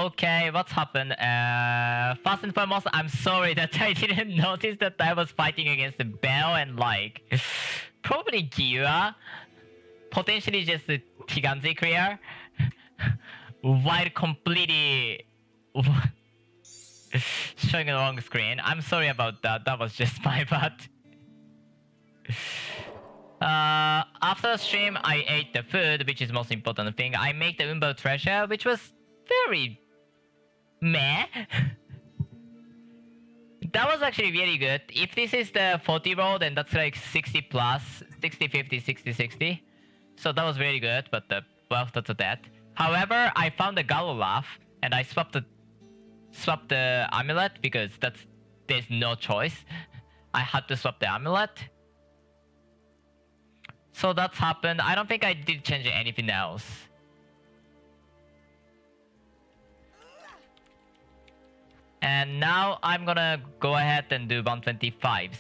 Okay, what's happened? First and foremost, I'm sorry that I didn't notice that I was fighting against the Bell and like probably Gira, potentially just the Tiganzi clear, while completely showing the wrong screen. I'm sorry about that. That was just my bad. After the stream, I ate the food, which is the most important thing. I made the Umbo treasure, which was very meh. That was actually really good. If this is the 40 roll, then that's like 60 plus, 60, 50, 60, 60. So that was really good, but well, that's that. However, I found the Gallo Laugh, and I swapped the amulet because there's no choice. I had to swap the amulet. So that's happened. I don't think I did change anything else. And now I'm gonna go ahead and do 125s.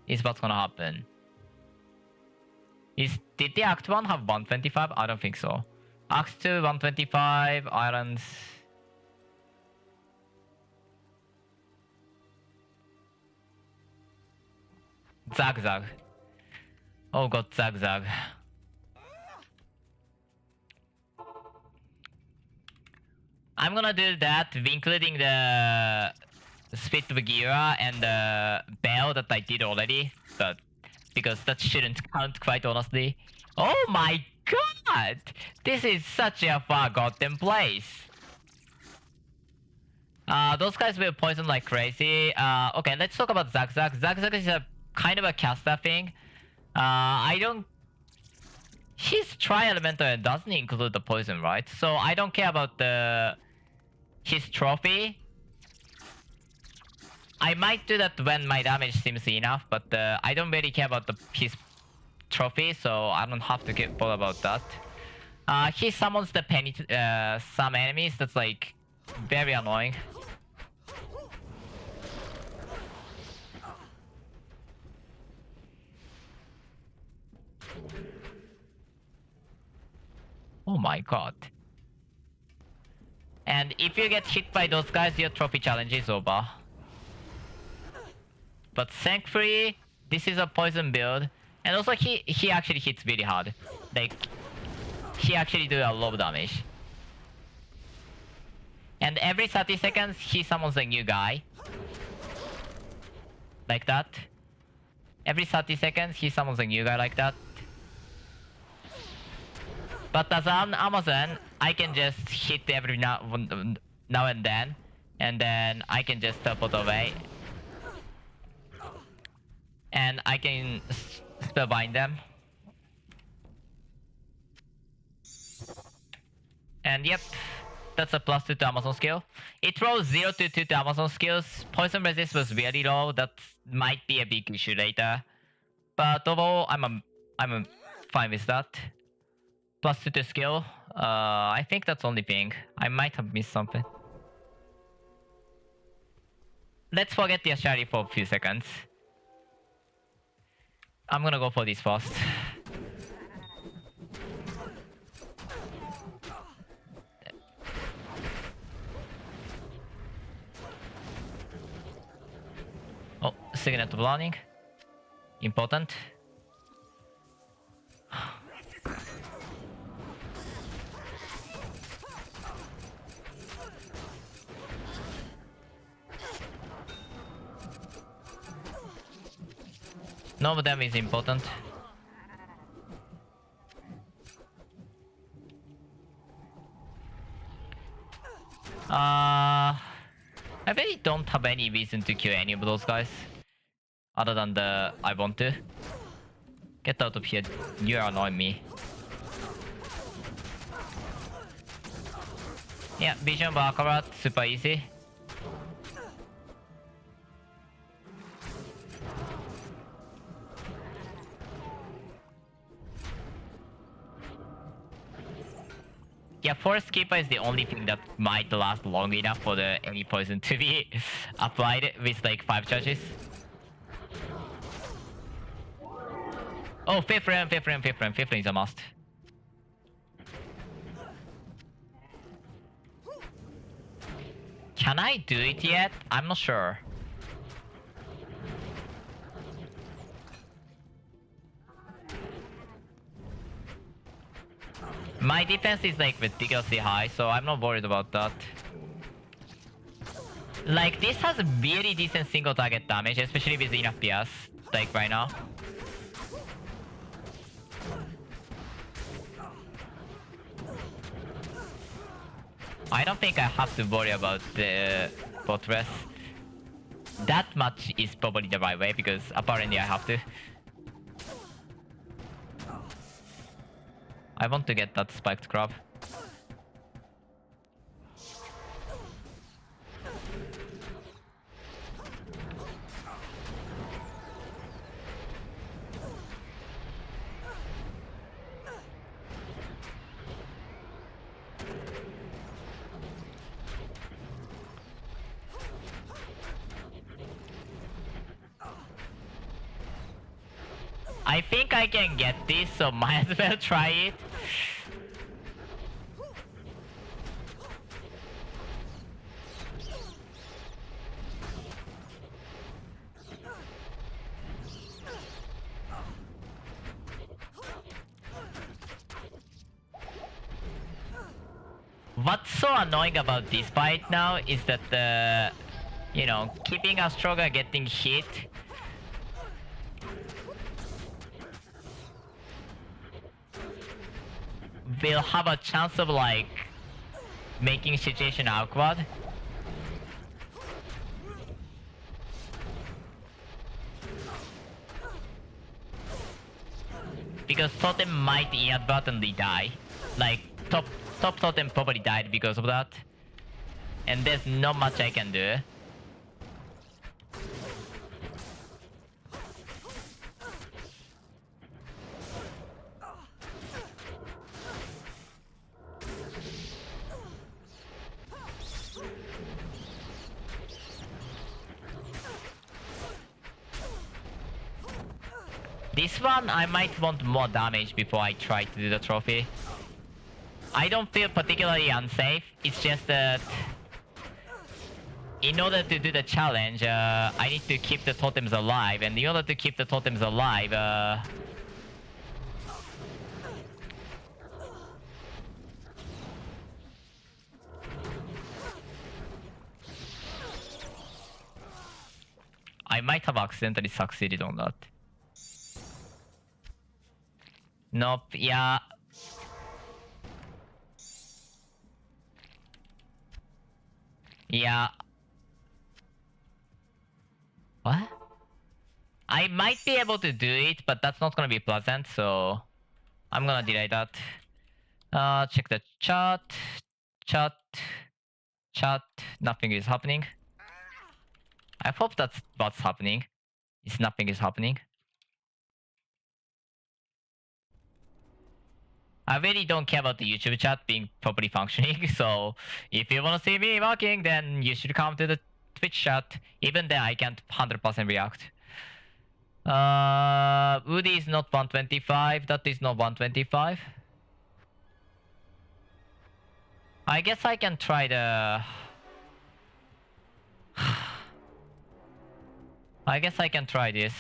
Is what's gonna happen. Did the Act 1 have 125? I don't think so. Act 2, 125, islands. Zag Zag. Oh god, Zag Zag. I'm gonna do that, including the Spit of Gira and the Bell that I did already, but because that shouldn't count, quite honestly. Oh my god! This is such a forgotten place. Those guys will poison like crazy. Okay, let's talk about Zag Zag. Zag Zag is a kind of a caster thing. I don't... His Tri-Elemental doesn't include the poison, right? So I don't care about his trophy. I might do that when my damage seems enough, but I don't really care about his trophy, so I don't have to bother about that. He summons the some enemies that's like very annoying. Oh my god. And if you get hit by those guys, your trophy challenge is over. But thankfully, this is a poison build. And also he actually hits really hard. Like, he actually do a lot of damage. And every 30 seconds, he summons a new guy. Like that. Every 30 seconds, he summons a new guy like that. But as an Amazon, I can just hit every now and then I can just teleport away. And I can spellbind them. And yep, that's a +2 to Amazon skill. It rolls 0 to 2 to Amazon skills. Poison resist was very low. That might be a big issue later. But overall, I'm fine with that. +2 to skill. I think that's the only thing. I might have missed something. Let's forget the Ashari for a few seconds. I'm gonna go for this first. Oh, Signet Blowing. Important. None of them is important. I really don't have any reason to kill any of those guys. Other than I want to. Get out of here, you're annoying me. Yeah, Vision Baccarat, super easy. Yeah, Forest Keeper is the only thing that might last long enough for any poison to be applied with like 5 charges. Oh, 5th round is a must. Can I do it yet? I'm not sure. My defense is like ridiculously high, so I'm not worried about that. Like, this has a really decent single target damage, especially with enough PS, like right now. I don't think I have to worry about the fortress. That much is probably the right way, because apparently I have to. I want to get that spiked crab. I think I can get this, so might as well try it. What's so annoying about this fight now is that the, you know, keeping Astroga getting hit will have a chance of like making situation awkward. Because Totem might inadvertently die. Like top Totem probably died because of that. And there's not much I can do. This one, I might want more damage before I try to do the trophy. I don't feel particularly unsafe, it's just that in order to do the challenge, I need to keep the totems alive, and in order to keep the totems alive, I might have accidentally succeeded on that. Nope, yeah. Yeah. What? I might be able to do it, but that's not gonna be pleasant, so I'm gonna delay that. Check the chat. Chat. Chat. Nothing is happening. I hope that's what's happening. It's nothing is happening. I really don't care about the YouTube chat being properly functioning, so if you wanna see me working, then you should come to the Twitch chat. Even then, I can't 100% react. Woody is not 125. That is not 125. I guess I can try the... I guess I can try this.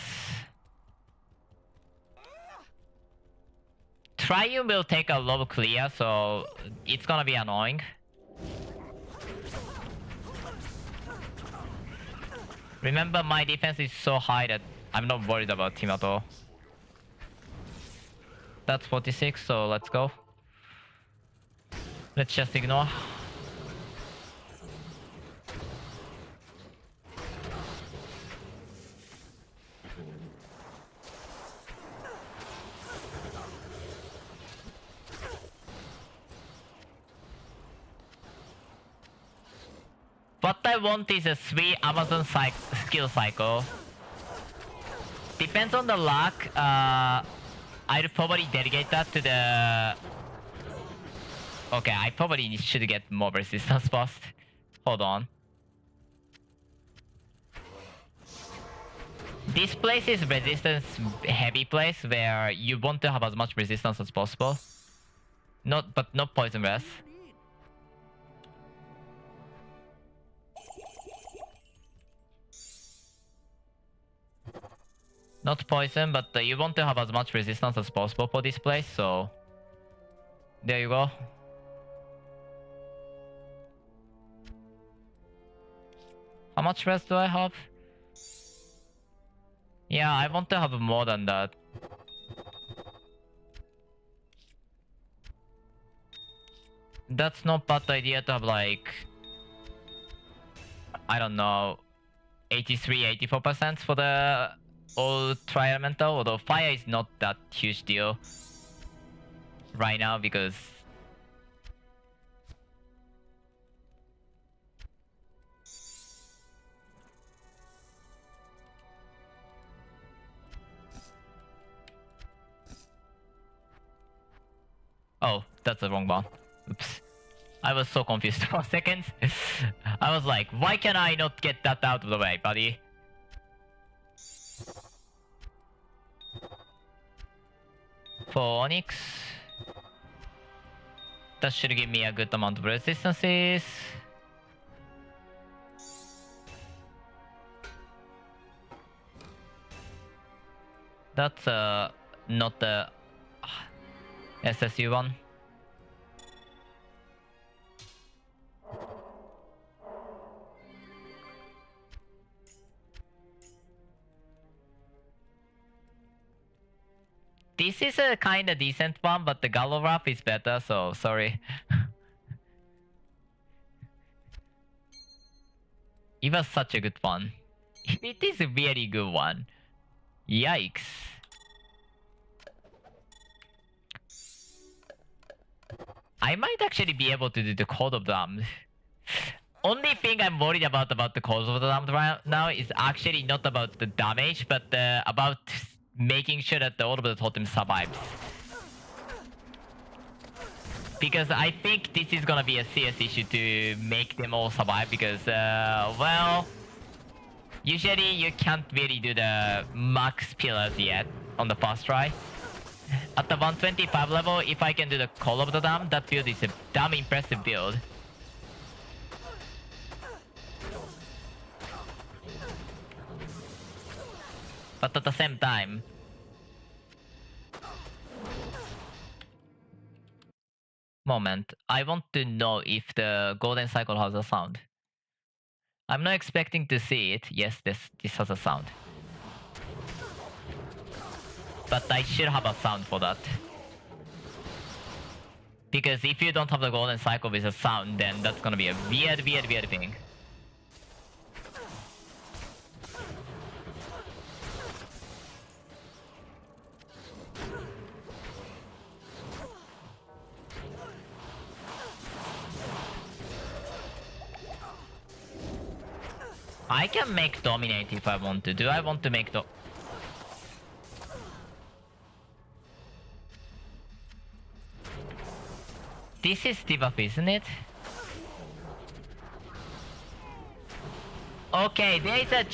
Triume will take a low clear, so it's gonna be annoying. Remember, my defense is so high that I'm not worried about him at all. That's 46, so let's go. Let's just ignore. What I want is a 3 Amazon skill cycle. Depends on the luck. I'll probably delegate that to the... Okay, I probably should get more resistance first. Hold on. This place is resistance heavy place where you want to have as much resistance as possible. But not poison breath. Not poison, but you want to have as much resistance as possible for this place, so... There you go. How much rest do I have? Yeah, I want to have more than that. That's not bad idea to have like... I don't know... 83-84% for the all tri elemental, although fire is not that huge deal right now because oh, that's the wrong one. Oops. I was so confused for a second. I was like, why can I not get that out of the way, buddy? For Onyx, that should give me a good amount of resistances. That's not the SSU one. This is a kinda decent one, but the Gallo Wrap is better, so sorry. It was such a good one. It is a very good one. Yikes. I might actually be able to do the Code of Damned. Only thing I'm worried about the Code of Damned right now is actually not about the damage, but about making sure that the Orb of the Totem survives. Because I think this is gonna be a serious issue to make them all survive because, well... Usually you can't really do the max pillars yet on the first try. At the 125 level, if I can do the Call of the Dam, that build is a damn impressive build. But at the same time... Moment, I want to know if the Golden Cycle has a sound. I'm not expecting to see it. Yes, this has a sound. But I should have a sound for that. Because if you don't have the Golden Cycle with a sound, then that's gonna be a weird thing. I can make Dominate if I want to. Do I want to make the... This is debuff, isn't it? Okay, there's a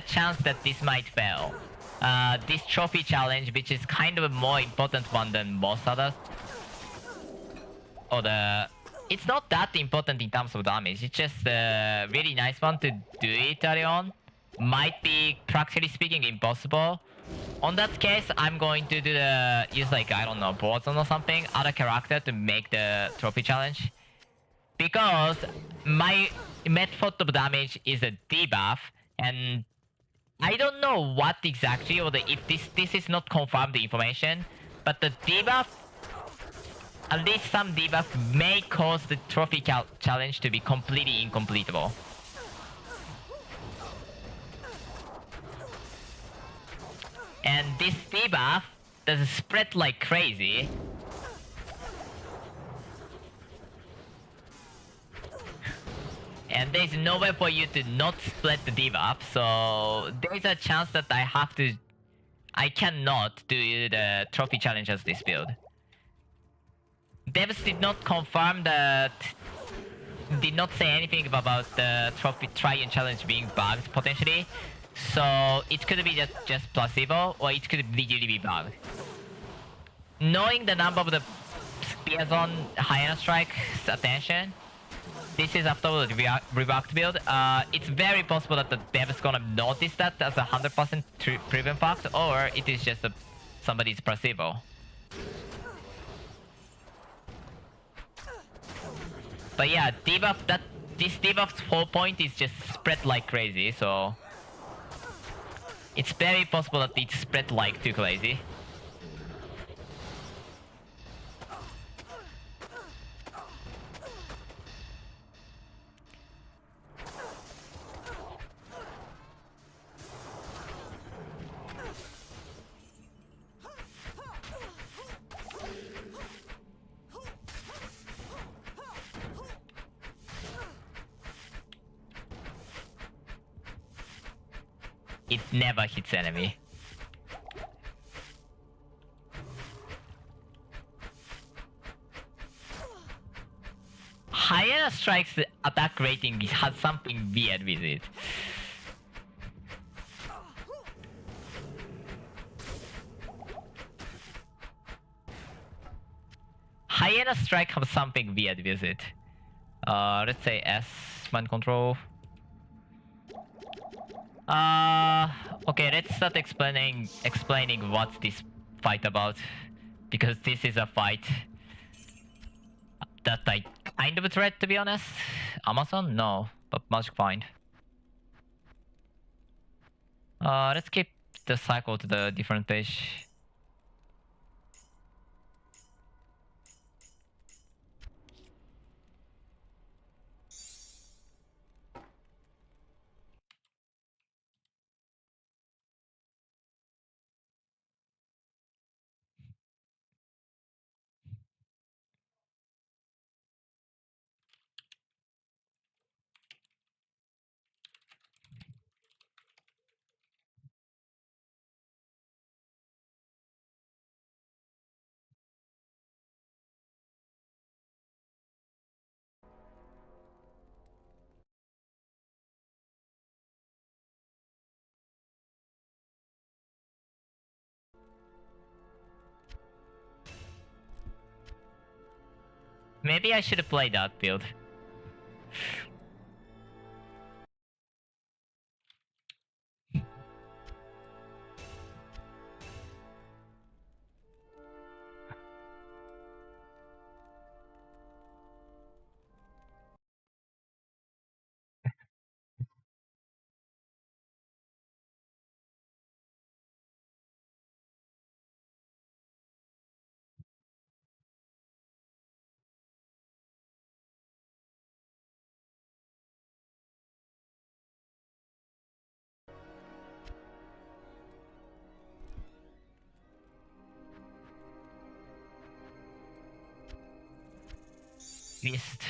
chance that this might fail. This trophy challenge, which is kind of a more important one than most others. Or the... It's not that important in terms of damage, it's just a really nice one to do it early on. Might be, practically speaking, impossible. On that case, I'm going to do the... use like, I don't know, Borzon or something, other character to make the trophy challenge. Because my method of damage is a debuff, and I don't know what exactly, or if this is not confirmed information, but the debuff, at least some debuff may cause the trophy challenge to be completely incompletable. And this debuff does spread like crazy. And there's no way for you to not split the debuff, so there's a chance that I cannot do the trophy challenge as this build. Devs did not confirm that, did not say anything about the trophy try-and challenge being bugged potentially. So it could be just placebo, or it could really be bugged. Knowing the number of the spears on Hyena Strike's attention, this is after the reworked build. It's very possible that the dev is gonna notice that as a 100% proven fact, or it is just somebody's placebo. But yeah, this debuff's whole point is just spread like crazy, so it's very possible that it's spread like too crazy. It never hits enemy. Hyena strikes attack rating has something weird with it. Hyena strike have something weird with it. Let's say S, mind control. Okay, let's start explaining what's this fight about. Because this is a fight that I kind of dread, to be honest. Amazon? No, but Magic Find. Let's keep the cycle to the different page. Maybe I should play that build. Missed.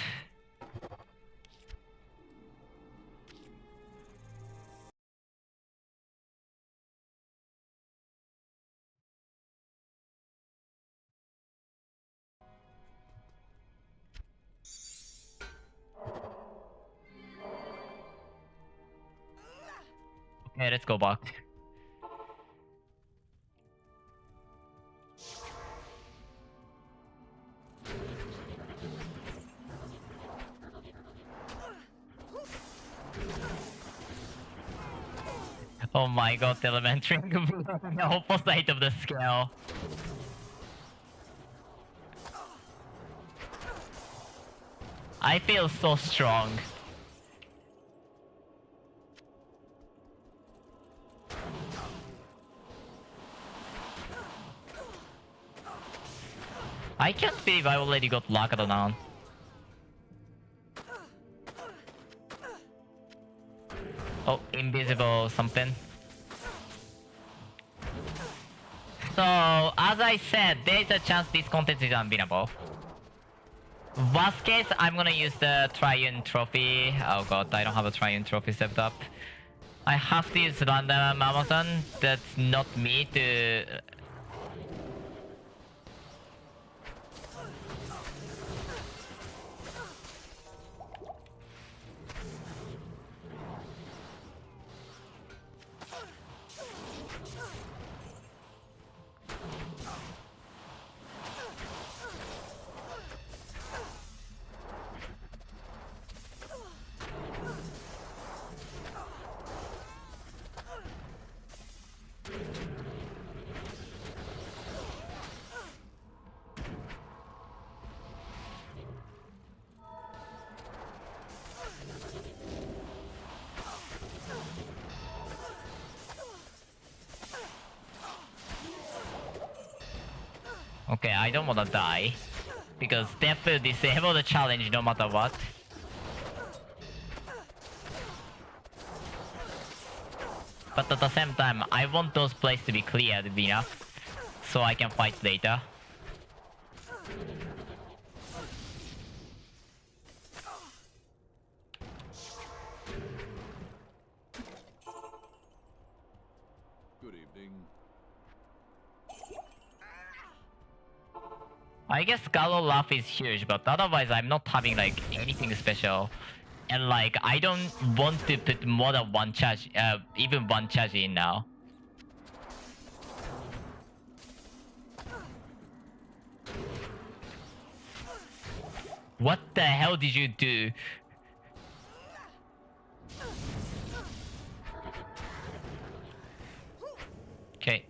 Okay, let's go back. Oh my god, the elementary the opposite of the scale. I feel so strong. I can't believe I already got locked down. Oh, invisible something. So, as I said, there's a chance this content is unbeatable. Worst case, I'm gonna use the Triune Trophy. Oh god, I don't have a Triune Trophy set up. I have to use random Amazon. That's not me to... Okay, I don't wanna die. Because Steph will disable the challenge no matter what. But at the same time, I want those places to be cleared enough so I can fight later. Good evening. I guess Gallo Laugh is huge, but otherwise I'm not having like anything special. And like, I don't want to put more than one charge, even one charge in now. What the hell did you do? Okay.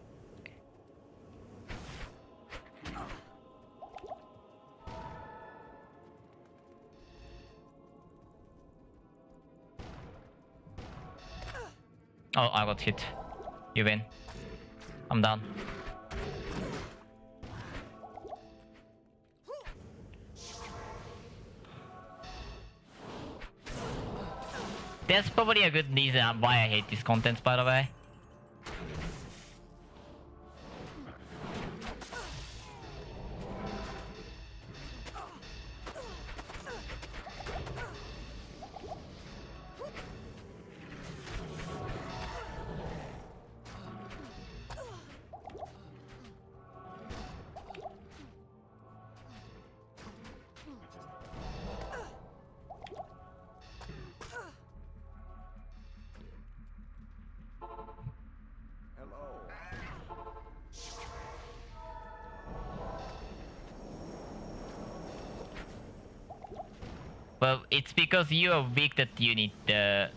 Oh, I got hit. You win. I'm done. That's probably a good reason why I hate this content, by the way. Hello. Well, it's because you are weak that you need the...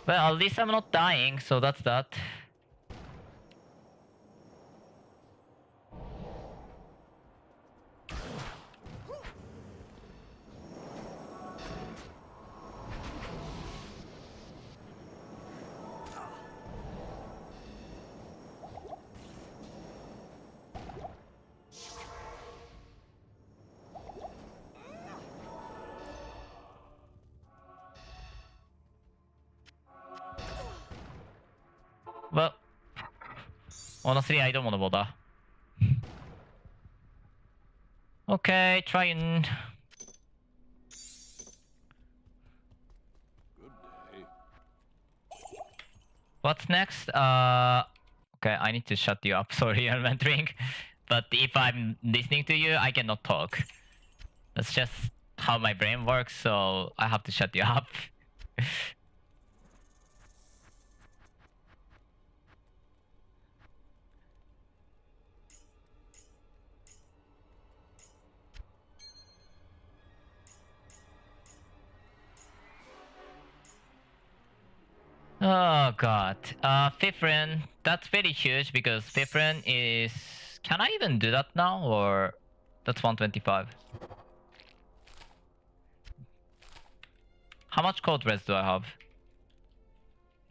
Well, at least I'm not dying, so that's that. Well, honestly, I don't want to bother. Okay, try and... Good day. What's next? Okay, I need to shut you up. Sorry, I'm entering. But if I'm listening to you, I cannot talk. That's just how my brain works, so I have to shut you up. Oh god. Fifrin. That's very huge because Fifrin is... Can I even do that now? Or... That's 125. How much code res do I have?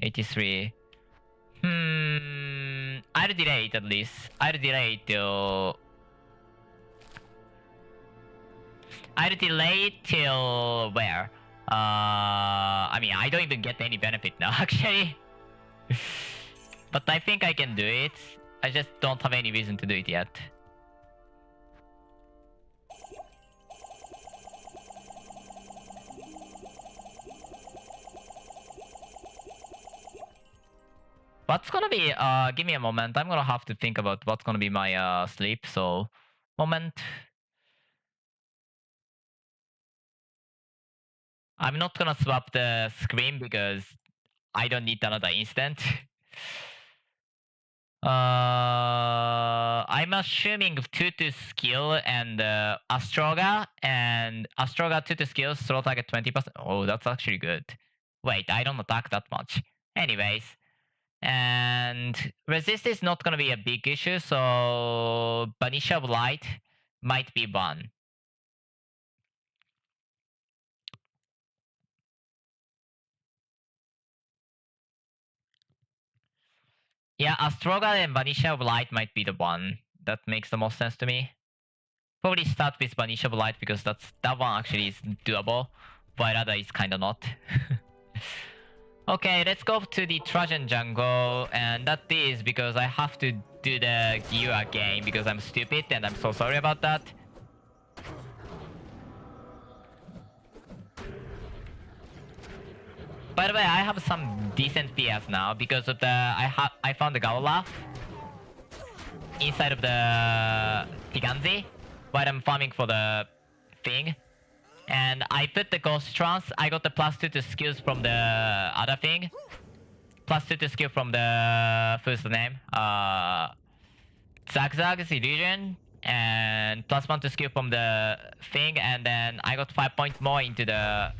83. I'll delay it at least. I'll delay it till... I'll delay it till where? I mean, I don't even get any benefit now, actually. But I think I can do it. I just don't have any reason to do it yet. What's gonna be, give me a moment. I'm gonna have to think about what's gonna be my sleep, so... Moment. I'm not gonna swap the screen because I don't need another instant. I'm assuming 2 to skill and Astroga 2 to skill, throw target 20%. Oh, that's actually good. Wait, I don't attack that much. Anyways, and resist is not gonna be a big issue, so Banish of Light might be one. Yeah, Astroga and Banish of Light might be the one. That makes the most sense to me. Probably start with Banish of Light because that one actually is doable, while other is kinda not. Okay, let's go to the Trajan jungle, and that is because I have to do the gear again because I'm stupid and I'm so sorry about that. By the way, I have some decent PS now because of the I found the Gaolaf inside of the Tiganzi while I'm farming for the thing. And I put the Ghost Trance, I got the +2 to skills from the other thing. +2 to skill from the who's the name? Zagzag's illusion, and +1 to skill from the thing, and then I got 5 points more into the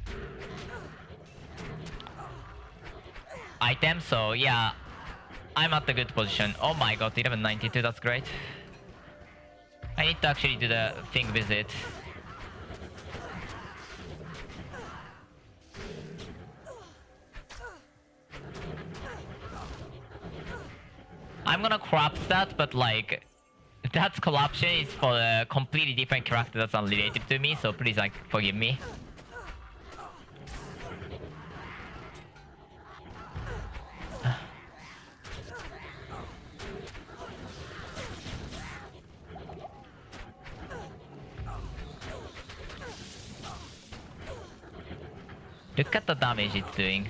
item, so yeah, I'm at the good position. Oh my god, 1192, that's great. I need to actually do the thing visit. I'm gonna corrupt that, but like, that corruption is for a completely different character that's unrelated to me, so please like forgive me. Look at the damage it's doing.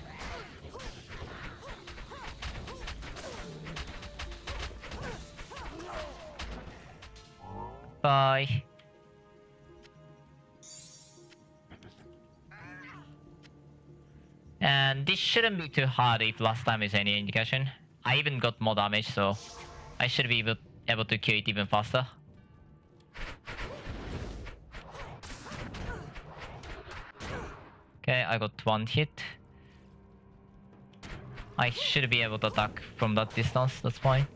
Bye. And this shouldn't be too hard if last time is any indication. I even got more damage, so I should be able to kill it even faster. Okay, I got 1 hit. I should be able to attack from that distance, that's fine.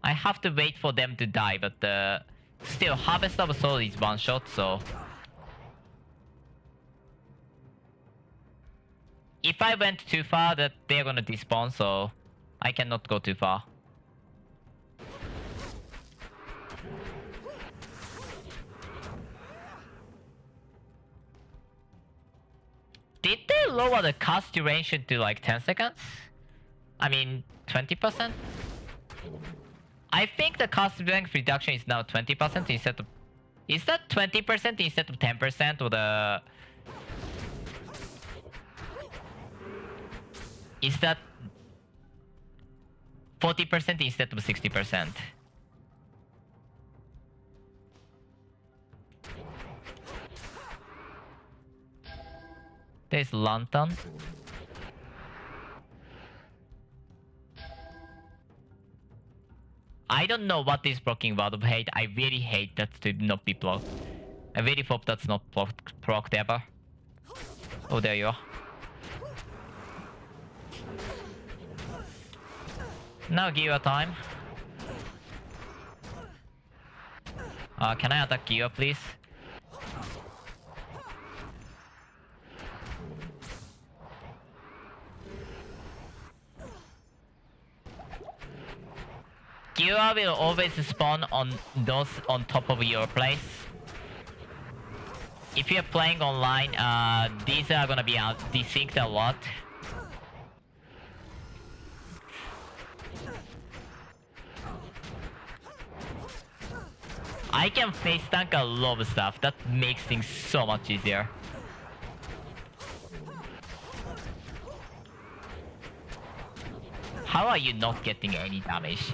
I have to wait for them to die, but still, Harvest of Soul is one shot, so... If I went too far, that they're gonna despawn, so I cannot go too far. Did they lower the cast duration to like 10 seconds? I mean, 20%? I think the cast length reduction is now 20% instead of... Is that 20% instead of 10% or the... Is that 40% instead of 60%? There's Lantern. I don't know what is blocking Word of Hate. I really hate that to not be blocked. I really hope that's not procced ever. Oh, there you are. Now Gear time. Can I attack Gear, please? Gear will always spawn on those on top of your place. If you're playing online, these are gonna be desynced a lot. I can face tank a lot of stuff. That makes things so much easier. How are you not getting any damage?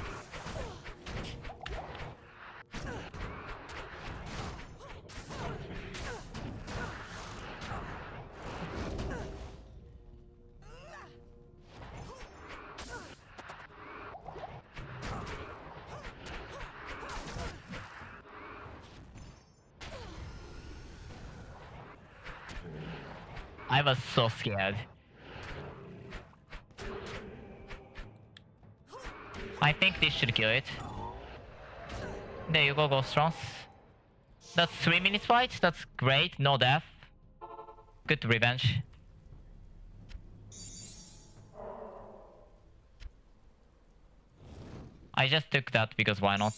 I was so scared. I think this should kill it. There you go, Ghost Trance. That's 3 minutes fight. That's great. No death. Good revenge. I just took that because why not?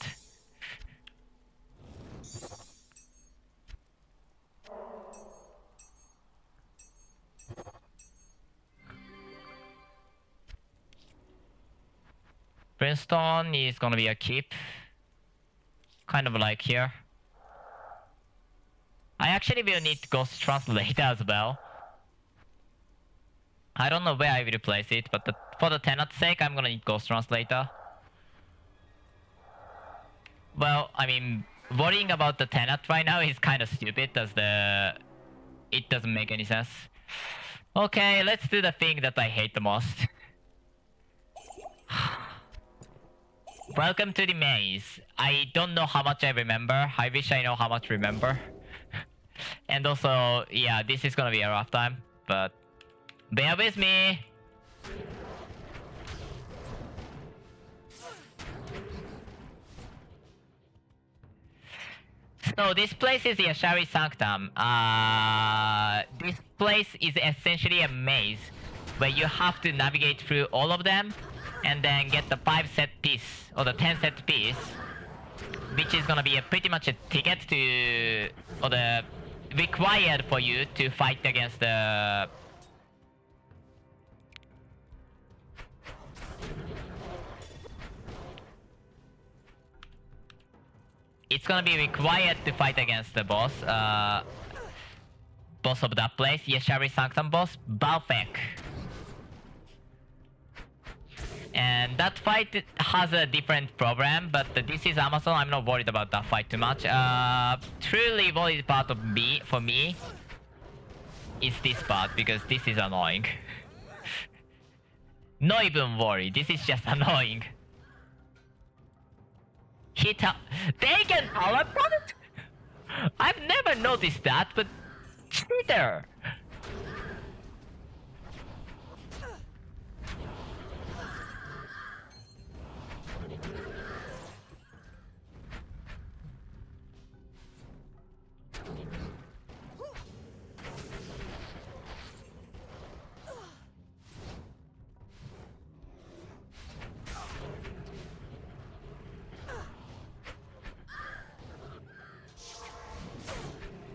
Brimstone is gonna be a keep. Kind of like here. I actually will need Ghost Translator as well. I don't know where I will place it, but for the tenant's sake, I'm gonna need Ghost Translator. Well, I mean, worrying about the tenant right now is kind of stupid as it doesn't make any sense. Okay, let's do the thing that I hate the most. Welcome to the maze. I don't know how much I remember. I wish I know how much remember. And also, yeah, this is gonna be a rough time, but bear with me. So this place is the Ashari Sanctum. This place is essentially a maze where you have to navigate through all of them and then get the 5 set piece or the 10 set piece, which is gonna be pretty much a ticket to, or the required for you to fight against the it's gonna be required to fight against the boss of that place, Yeshari Sanctum boss, Balfek. And that fight has a different problem, but this is Amazon. I'm not worried about that fight too much. Truly worried part of me, for me, is this part, because this is annoying. Not even worried, this is just annoying. They can teleport? I've never noticed that, but cheater!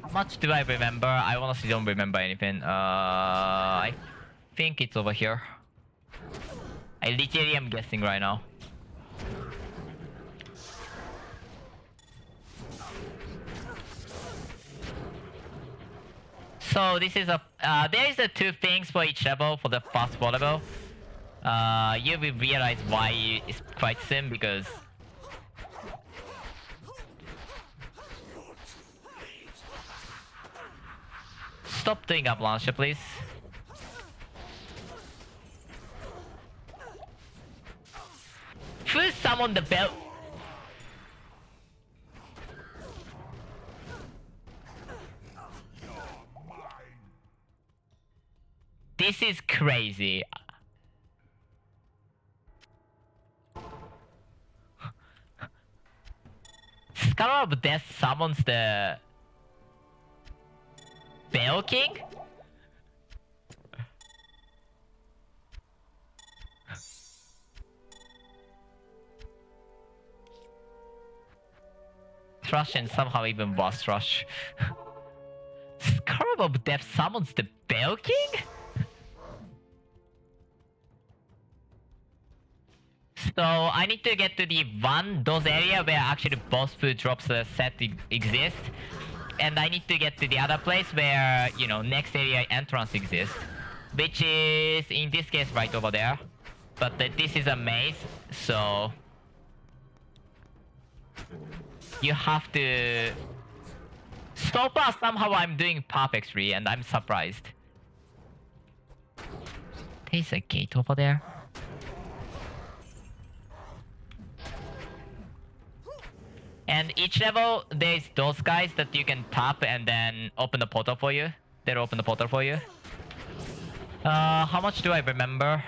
How much do I remember? I honestly don't remember anything. I think it's over here. I literally am guessing right now. So this is a there is a 2 things for each level for the fast level. You will realize why it's quite sim, because stop doing avalanche, please. Who summoned the bell? This is crazy. Scholar of Death summons the Bell King? Thrush and somehow even boss Thrush. Scarab of Death summons the Bell King? So I need to get to those area where actually boss food drops the set exists. And I need to get to the other place where, you know, next area entrance exists. Which is, in this case, right over there. But this is a maze, so you have to... So far, somehow I'm doing perfectly, and I'm surprised. There's a gate over there. And each level, there's those guys that you can tap and then open the portal for you. They'll open the portal for you. How much do I remember?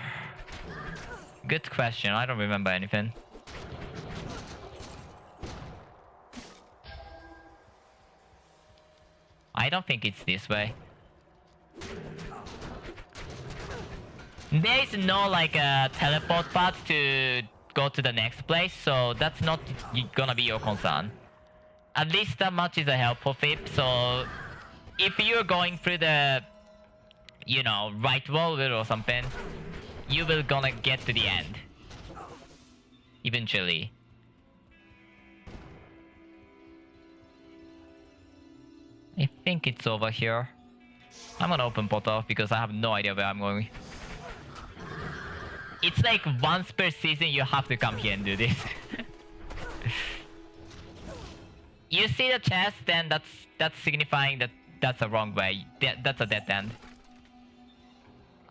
Good question. I don't remember anything. I don't think it's this way. There is no like a teleport path to go to the next place, so that's not gonna be your concern. At least that much is a helpful tip. So if you're going through the, you know, right wall or something, you will gonna get to the end eventually. I think it's over here. I'm gonna open portal because I have no idea where I'm going. It's like once per season you have to come here and do this. You see the chest, then that's signifying that that's the wrong way. That's a dead end.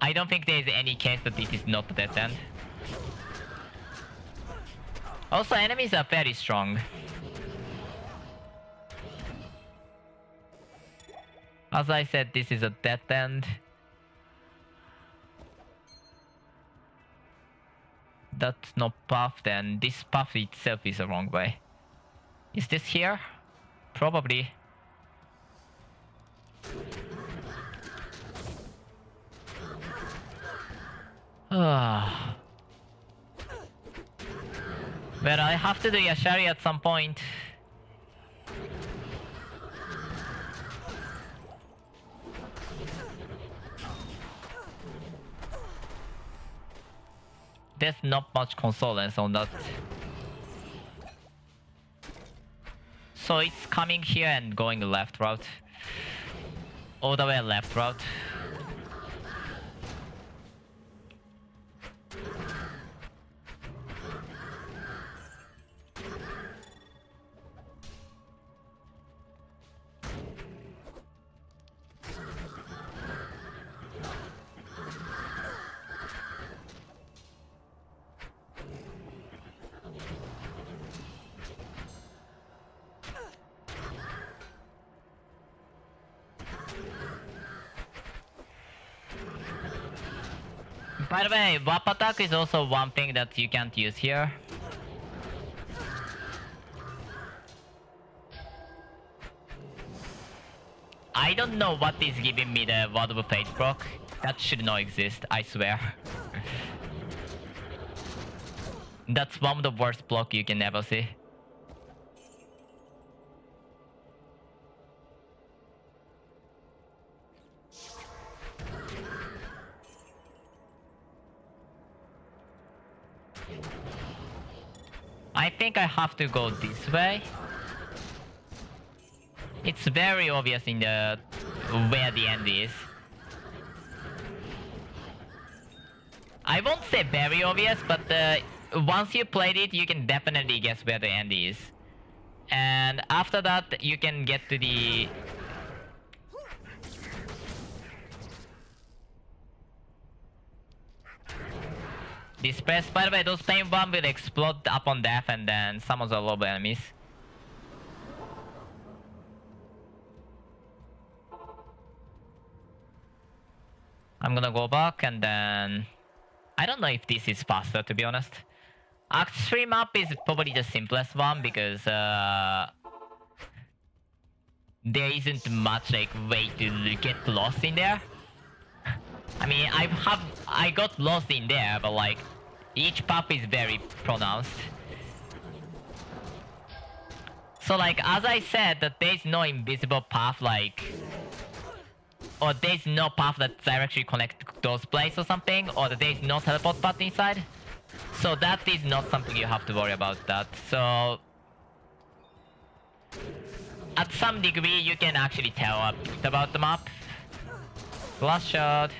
I don't think there is any case that this is not a dead end. Also, enemies are very strong. As I said, this is a dead end. That's no path then. This path itself is the wrong way. Is this here? Probably. But I have to do Yashari at some point. There's not much consolence on that. So it's coming here and going the left route. All the way left route. By the way, Warp Attack is also one thing that you can't use here. I don't know what is giving me the Word of Fate proc. That should not exist, I swear. That's one of the worst block you can ever see. I think I have to go this way. It's very obvious in the where the end is. I won't say very obvious, but once you played it, you can definitely guess where the end is. And after that, you can get to the... Disperse. By the way, those pain bomb will explode upon death and then summon the low enemies. I'm gonna go back and then... I don't know if this is faster, to be honest. Act 3 map is probably the simplest one because there isn't much like way to get lost in there. I mean, I got lost in there, but like each path is very pronounced. So like as I said, that there's no invisible path like, or there's no path that directly connects those places or something, or that there's no teleport path inside. So that is not something you have to worry about that. So at some degree you can actually tell a bit about the map. Last shot.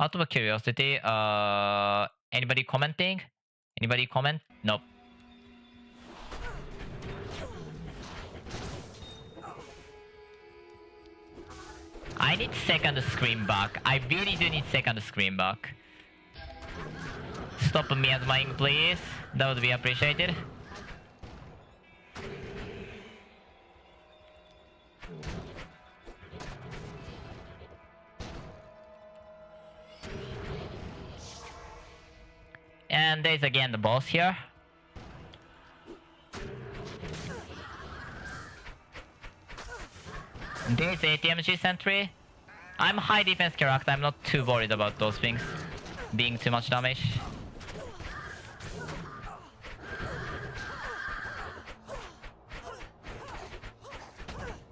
Out of curiosity, anybody commenting? Anybody comment? Nope. I need second screen back. I really do need second screen back. Stop miasming, please. That would be appreciated. And there's again the boss here. There's ATMG sentry. I'm high defense character, I'm not too worried about those things being too much damage.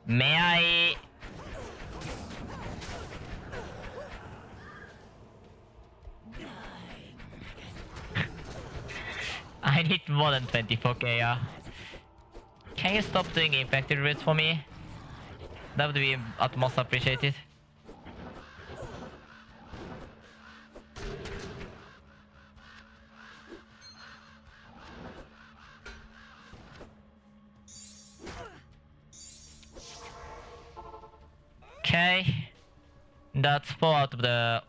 May I... I need more than 24k, yeah. Can you stop doing infected roots for me? That would be at most appreciated. Okay. That's 4 out of the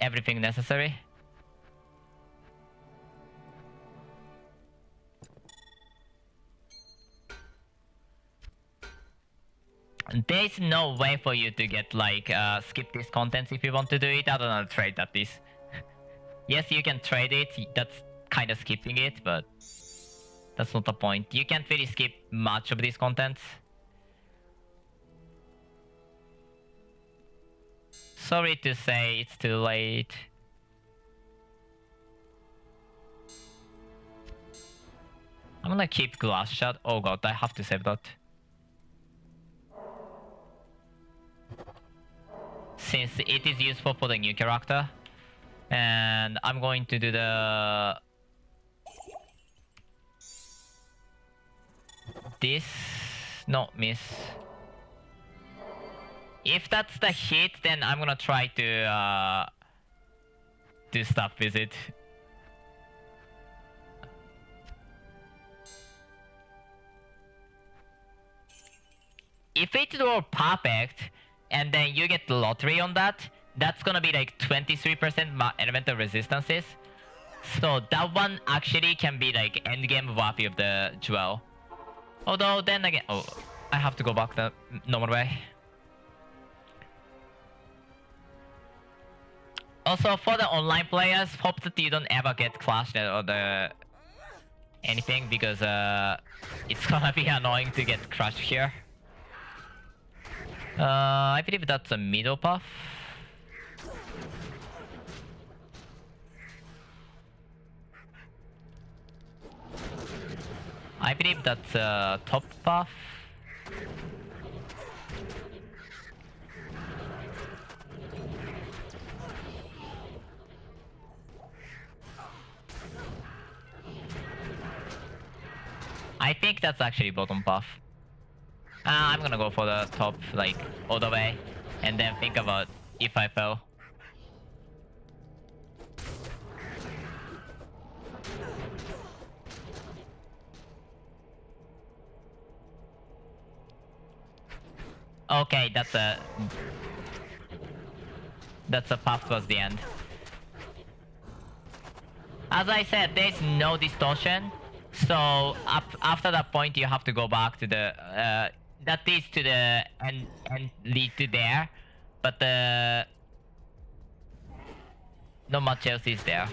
everything necessary. There's no way for you to get like skip these contents if you want to do it other than trade at least. Yes, you can trade it, that's kind of skipping it, but that's not the point. You can't really skip much of these contents. Sorry to say, it's too late. I'm gonna keep glass shut. Oh god, I have to save that. Since it is useful for the new character. And I'm going to do the... This... No, miss. If that's the hit, then I'm gonna try to do stuff with it. If it were perfect, and then you get the lottery on that, that's gonna be like 23% elemental resistances. So that one actually can be like endgame worthy of the jewel. Although then again, oh, I have to go back the normal way. Also, for the online players, hope that you don't ever get clashed or the anything, because it's gonna be annoying to get crushed here. I believe that's a middle path. I believe that's a top path. I think that's actually bottom path. I'm gonna go for the top, like, all the way, and then think about if I fell. Okay, that's a path towards the end. As I said, there's no distortion, so after that point you have to go back to the that leads to the and lead to there, but not much else is there.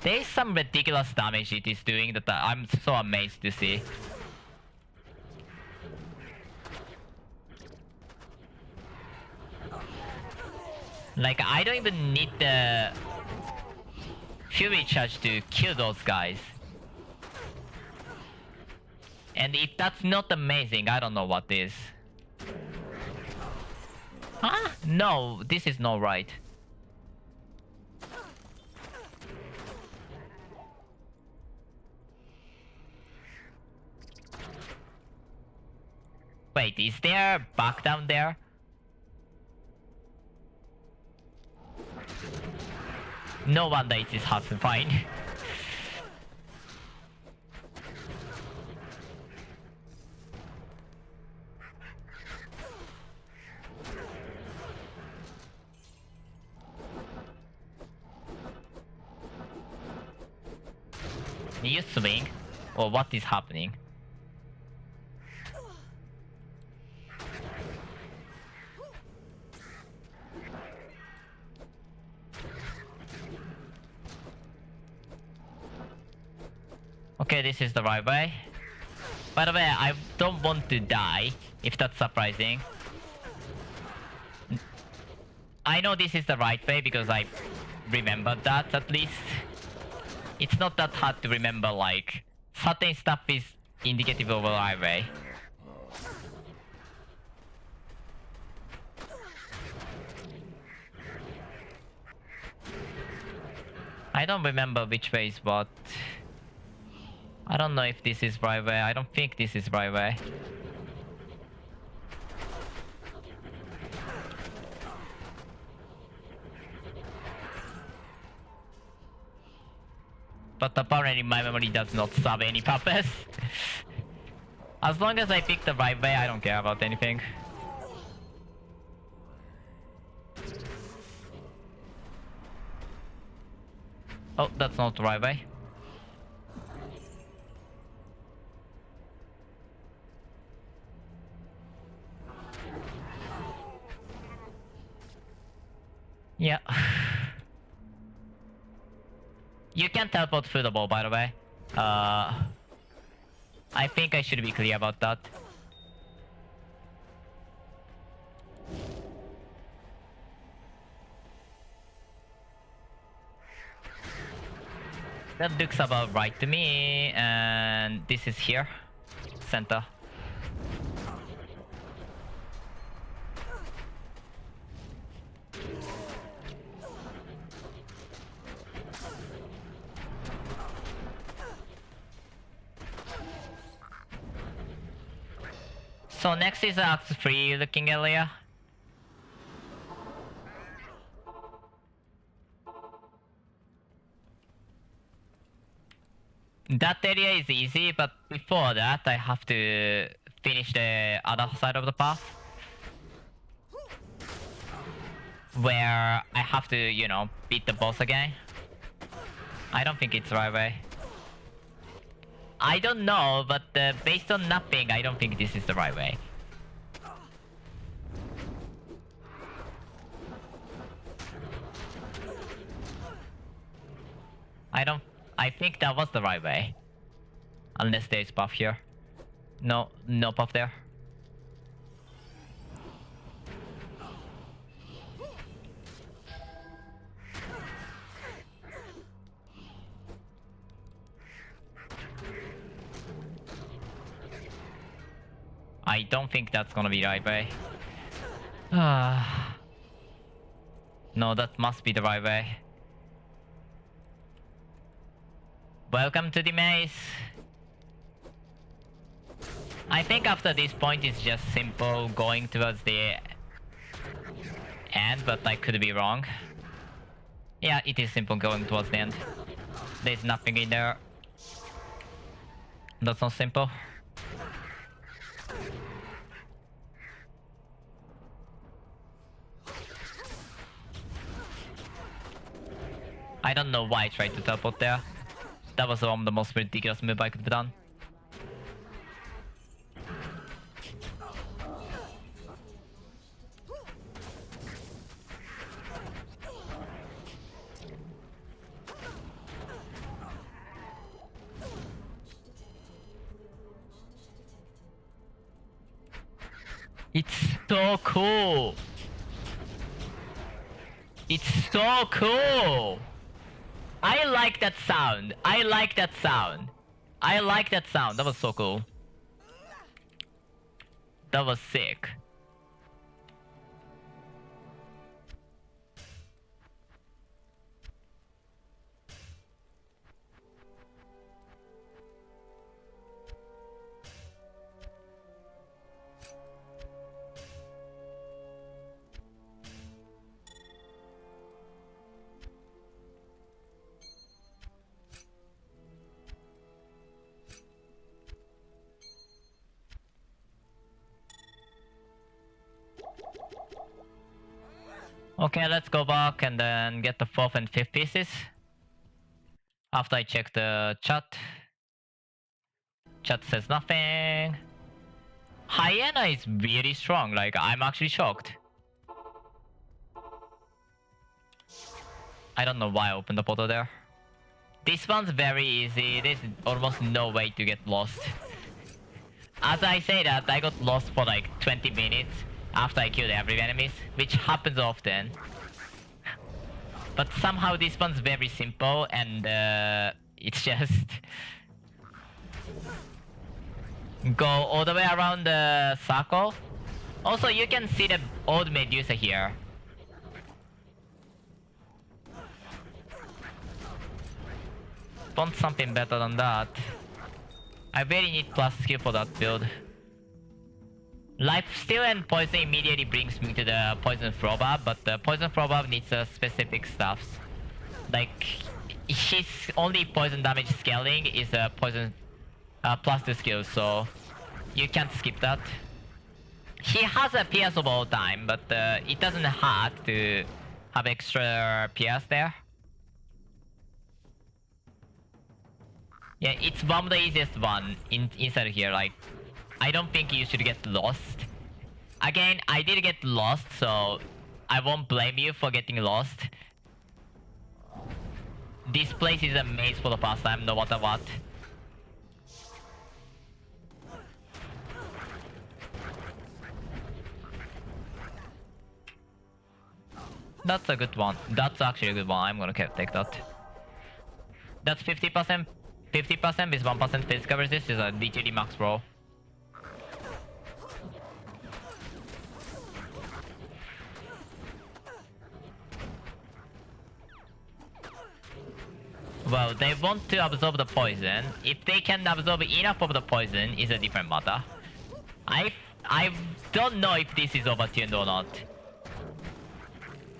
There's some ridiculous damage it is doing that I'm so amazed to see. Like, I don't even need the Fury Charge to kill those guys. And if that's not amazing, I don't know what is. Huh? No, this is not right. Wait, is there back down there? No wonder it is hard to find. You swing? Or what is happening? Okay, this is the right way. By the way, I don't want to die, if that's surprising. I know this is the right way because I remembered that at least. It's not that hard to remember, like, certain stuff is indicative of a right way. I don't remember which way is what. I don't know if this is right way. I don't think this is right way. But apparently my memory does not serve any purpose. As long as I pick the right way, I don't care about anything. Oh, that's not the right way. Yeah. You can teleport through the ball, by the way. I think I should be clear about that. That looks about right to me, and this is here. Center. So next is Act 3 looking area. That area is easy, but before that I have to finish the other side of the path. Where I have to, you know, beat the boss again. I don't think it's the right way. I don't know, but based on nothing, I don't think this is the right way. I think that was the right way. Unless there's buff here. No buff there. I don't think that's gonna be the right way. No, that must be the right way. Welcome to the maze. I think after this point it's just simple going towards the end, but I could be wrong. Yeah, it is simple going towards the end. There's nothing in there. That's not simple. I don't know why I tried to teleport there. That was one of the most ridiculous move I could have done. It's so cool! It's so cool! I like that sound. I like that sound. I like that sound. That was so cool. That was sick. Okay, let's go back and then get the 4th and 5th pieces. After I check the chat, chat says nothing. Hyena is really strong, like I'm actually shocked. I don't know why I opened the portal there. This one's very easy, there's almost no way to get lost. As I say that, I got lost for like 20 minutes after I killed every enemies, which happens often. But somehow this one's very simple and it's just... go all the way around the circle. Also, you can see the old Medusa here. Want something better than that. I really need plus skill for that build. Life Steal and Poison immediately brings me to the Poison Throwback, but the Poison Throwback needs specific stuffs. Like, his only poison damage scaling is a poison plus 2 skill, so you can't skip that. He has a PS of all time, but it doesn't hurt to have extra PS there. Yeah, it's one of the easiest one inside here, like, I don't think you should get lost. Again, I did get lost, so I won't blame you for getting lost. This place is a maze for the first time, no matter what. That's a good one. That's actually a good one. I'm gonna take that. That's 50%. 50% with 1% physical resist is a DTD max roll. Well, they want to absorb the poison. If they can absorb enough of the poison is a different matter. I don't know if this is overtuned or not.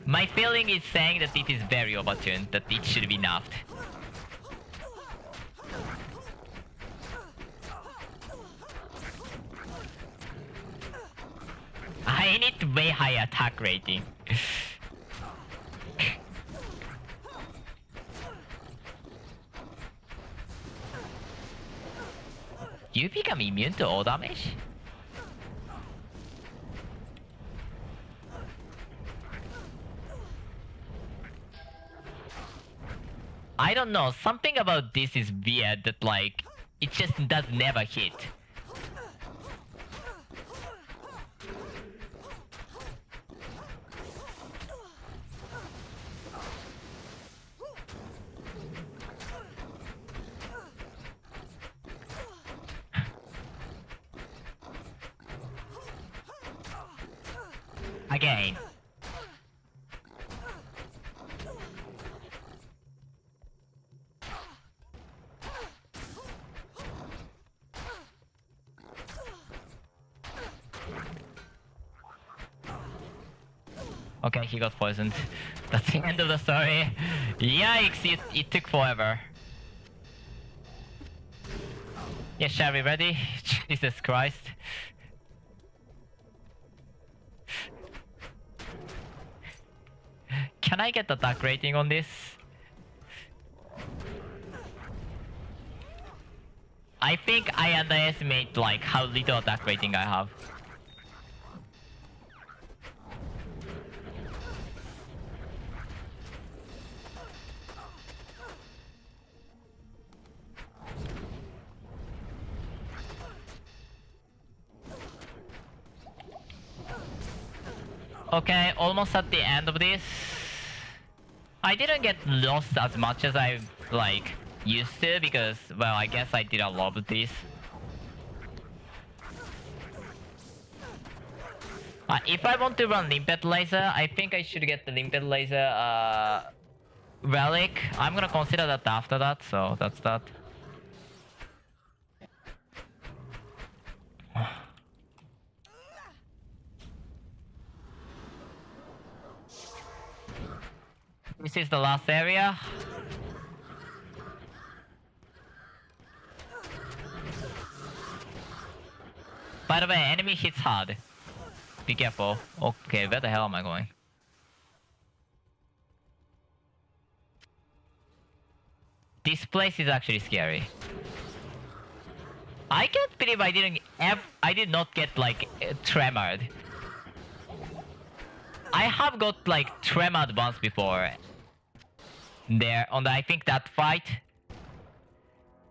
My feeling is saying that it is very overtuned, that it should be nerfed. I need way higher attack rating. Do you become immune to all damage? I don't know, something about this is weird that like, it just does never hit. Again. Okay, he got poisoned. That's the end of the story. Yikes, it took forever. Yeah, shall we ready? Jesus Christ. Can I get the attack rating on this? I think I underestimate like how little attack rating I have. Okay, almost at the end of this. I didn't get lost as much as I like used to because, well, I guess I did a lot of this. If I want to run limpet laser, I think I should get the limpet laser relic. I'm gonna consider that after that, so that's that. This is the last area. By the way, enemy hits hard. Be careful. Okay, where the hell am I going? This place is actually scary. I can't believe I did not get like tremored. I have got like tremored once before. There on the, I think that fight.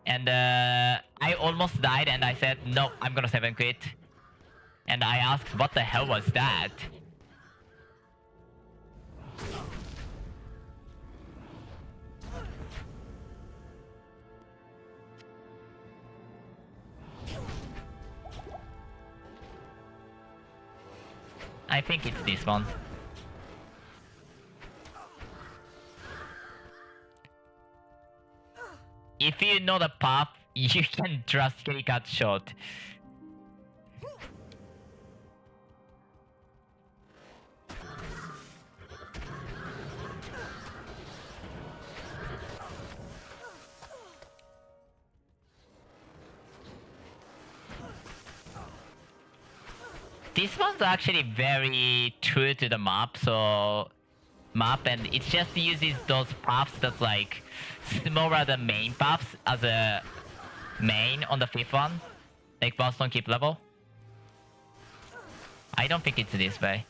And I almost died and I said, no, I'm gonna 7 quit. And I asked, what the hell was that? I think it's this one. If you know the path, you can drastically cut short. This one's actually very true to the map, and it just uses those paths that's like smaller than main paths as a main on the 5th one, like Boston keep level. I don't think it's this way.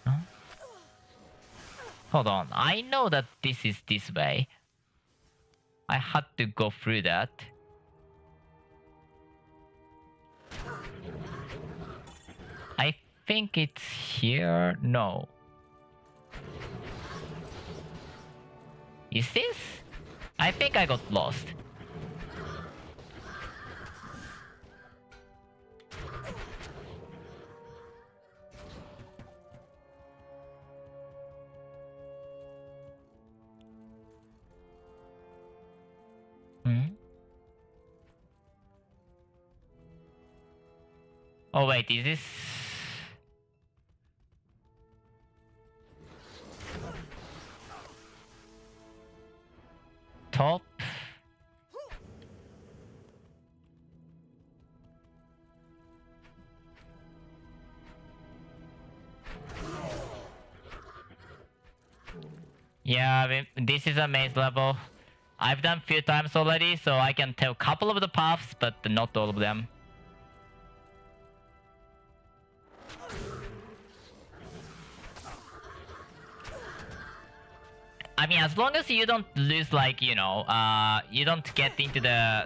Huh? Hold on, I know that this is this way. I had to go through that. I think it's here. No. Is this? I think I got lost. Hmm? Oh wait, is this... top? Yeah, this is a maze level. I've done few times already, so I can tell a couple of the paths, but not all of them. I mean, as long as you don't lose, like, you know, you don't get into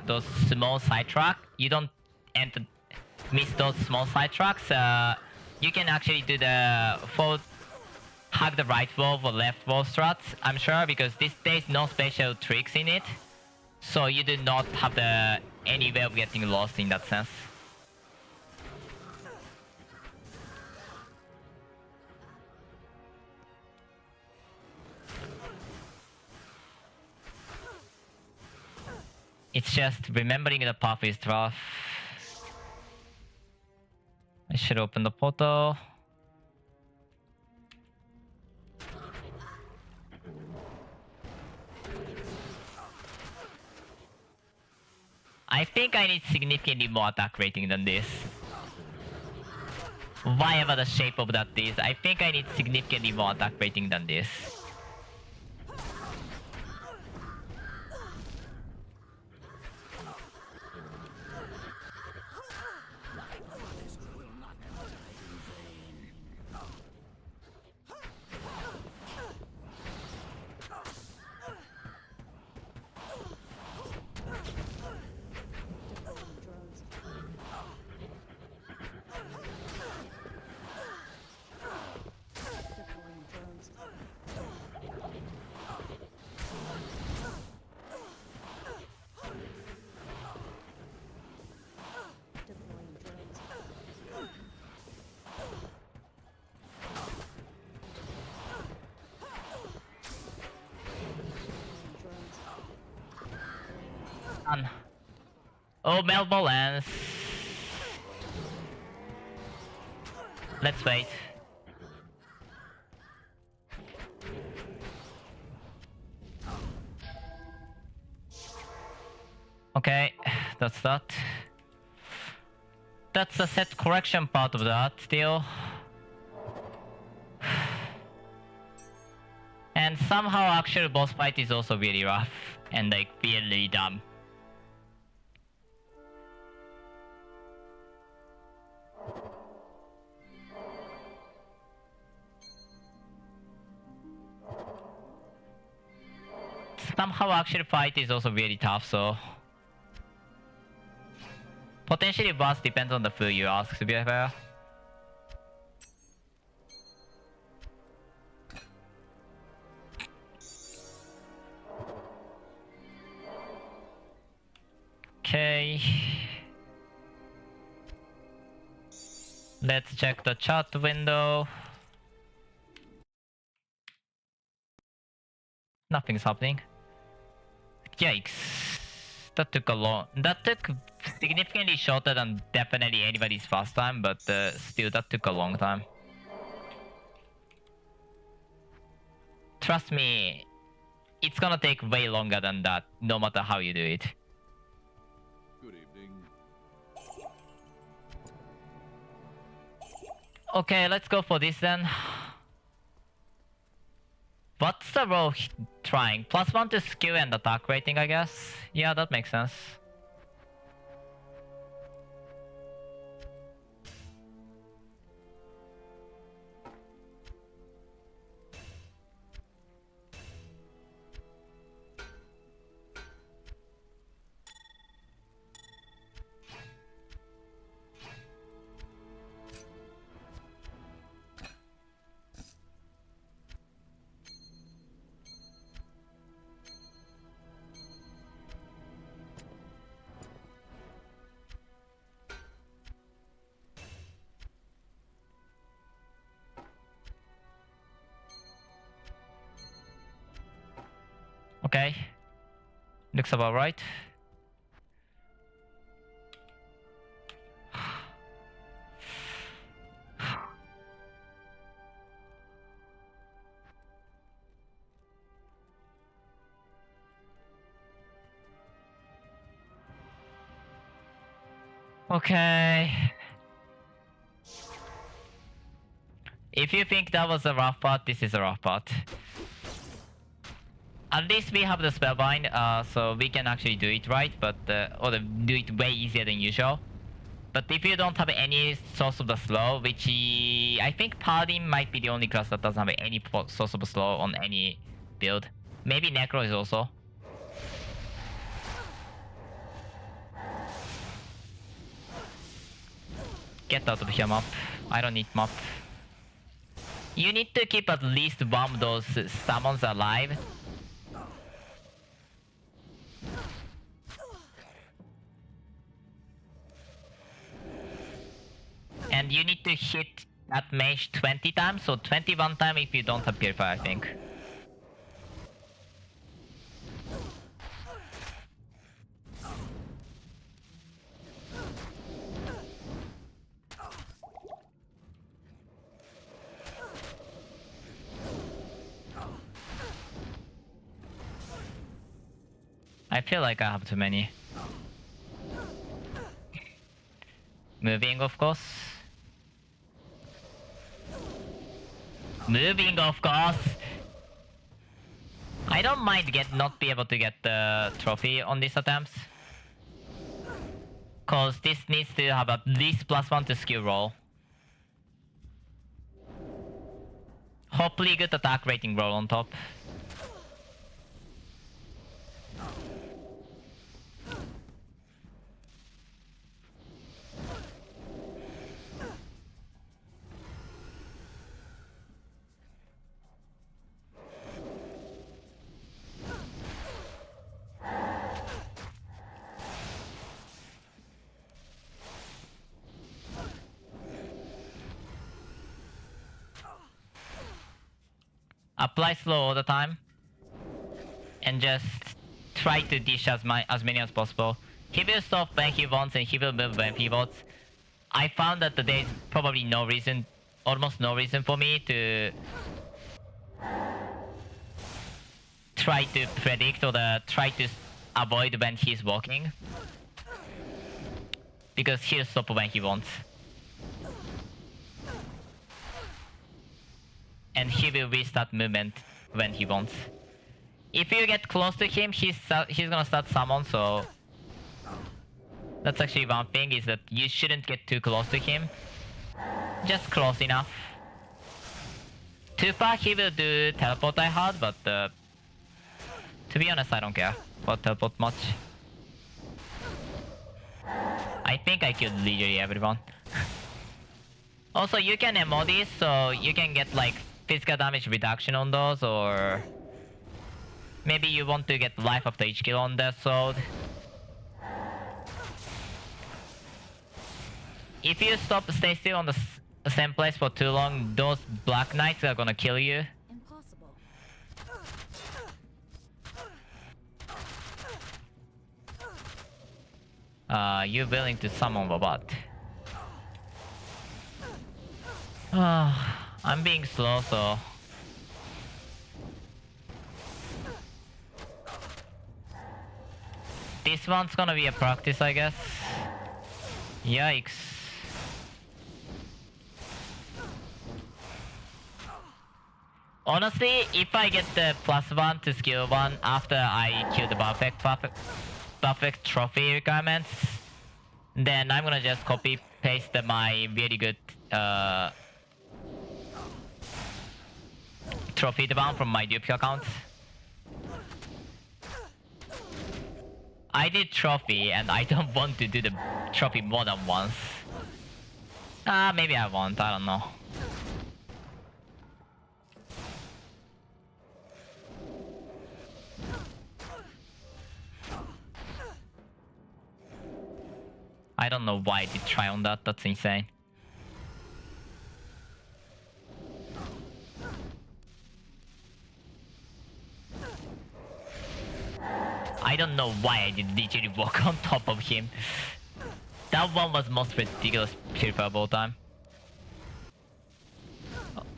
those small side track, you don't miss those small side tracks, you can actually do the hug the right wall or left wall strats, I'm sure, because there's no special tricks in it, so you do not have any way of getting lost in that sense. It's just remembering the path is rough. I should open the portal. I think I need significantly more attack rating than this. Whatever the shape of that is, I think I need significantly more attack rating than this. Oh, Melbo lands. Let's wait. Okay, that's that. That's the set correction part of that still. And And somehow actual boss fight is also really rough and like really dumb. Somehow actual fight is also really tough, so potentially boss depends on the food you ask, to be fair. Okay. Let's check the chat window. Nothing's happening. Yikes. That took significantly shorter than definitely anybody's first time, but still that took a long time. Trust me, it's gonna take way longer than that, no matter how you do it. Good evening. Okay, let's go for this then. What's the role trying? +1 to skill and attack rating, I guess. Yeah, that makes sense. Okay. Looks about right. Okay. If you think that was a rough part, this is a rough part. At least we have the spellbind, so we can actually do it right, but do it way easier than usual. But if you don't have any source of the slow, which I think Paladin might be the only class that doesn't have any source of slow on any build. Maybe Necro is also. Get out of here, map. I don't need map. You need to keep at least one of those summons alive. And you need to hit that mage 20 times, so 21 times if you don't have Purify, I think. I feel like I have too many. Moving, of course. Moving, of course! I don't mind not be able to get the trophy on these attempts. Cause this needs to have at least +1 to skill roll. Hopefully good attack rating roll on top. Apply slow all the time. And just try to dish as many as possible. He will stop when he wants and he will move when he wants. I found that there's probably no reason, almost no reason for me to try to predict or try to avoid when he's walking. Because he'll stop when he wants. And he will restart movement when he wants. If you get close to him, he's gonna start summon, so... That's actually one thing, is that you shouldn't get too close to him. Just close enough. 2-pack he will do teleport I heard, but to be honest I don't care about teleport much. I think I killed literally everyone. Also you can emo these, so you can get like physical damage reduction on those, or... Maybe you want to get life after each kill on that sword. If you stay still on the same place for too long, those black knights are gonna kill you. Impossible. You willing to summon a bot? I'm being slow, so... This one's gonna be a practice, I guess. Yikes. Honestly, if I get the +1 to skill 1 after I kill the perfect trophy requirements, then I'm gonna just copy paste my very good trophy one from my duplicate account. I did trophy and I don't want to do the trophy more than once. Maybe I won't, I don't know. I don't know why I did try on that, that's insane. I don't know why I did literally walk on top of him. That one was most ridiculous purifier of all time.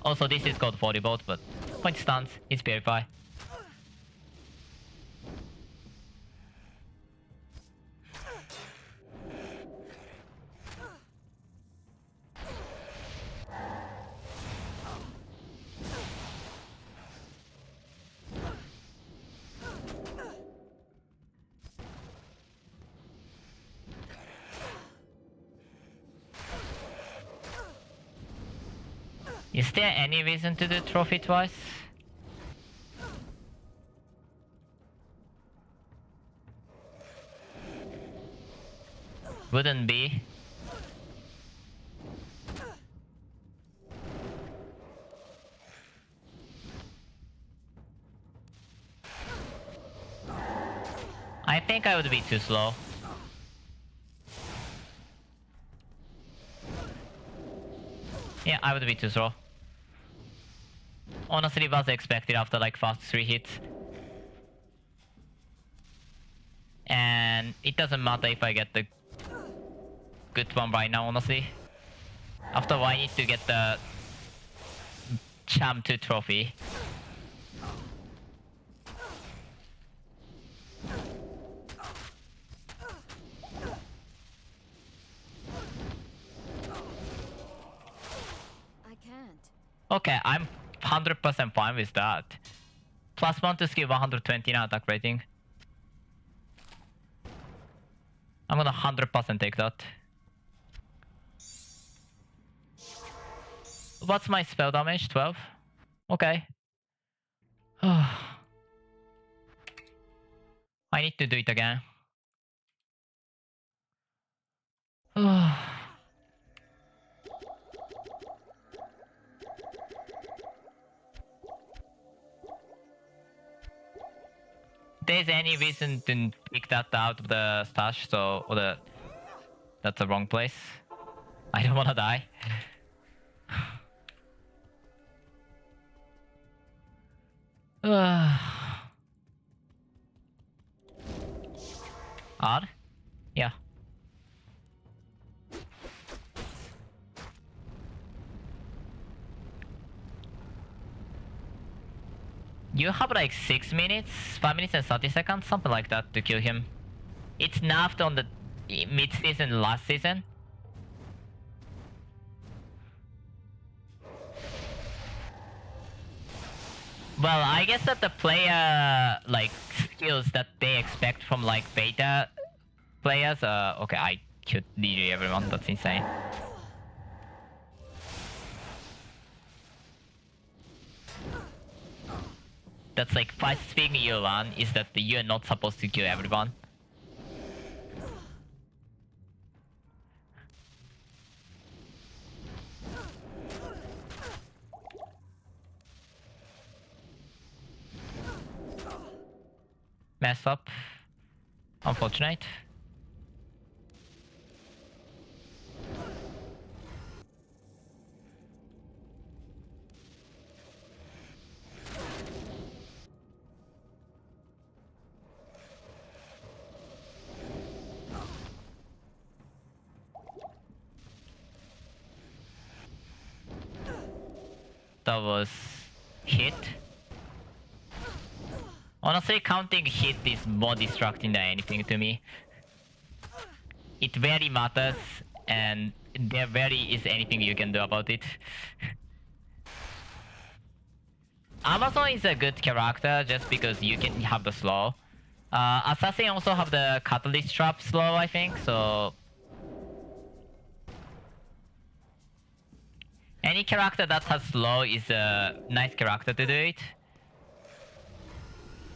Also, this is called 40 volt, but point stance, it's purify. Is there any reason to do trophy twice? Wouldn't be. I think I would be too slow. Yeah, I would be too slow. Honestly, was expected after like fast 3 hits. And it doesn't matter if I get the good one right now, honestly. After I need to get the Champ 2 trophy. I can't. Okay, I'm 100% fine with that. +1 to skill 129 attack rating. I'm gonna 100% take that. What's my spell damage? 12? Okay. I need to do it again. There's any reason to pick that out of the stash, so that's the wrong place. I don't wanna die. Odd? Yeah. You have like 6 minutes, 5 minutes and 30 seconds, something like that to kill him. It's nerfed on the mid-season last season. Well, I guess that the player like skills that they expect from like beta players. Okay, I killed literally everyone. That's insane. That's like first thing you learn is that you're not supposed to kill everyone. Mess up. Unfortunate. That was hit. Honestly, counting hit is more distracting than anything to me. It very matters, and there very is anything you can do about it. Amazon is a good character just because you can have the slow. Assassin also have the catalyst trap slow, I think, so... Any character that has slow is a nice character to do it.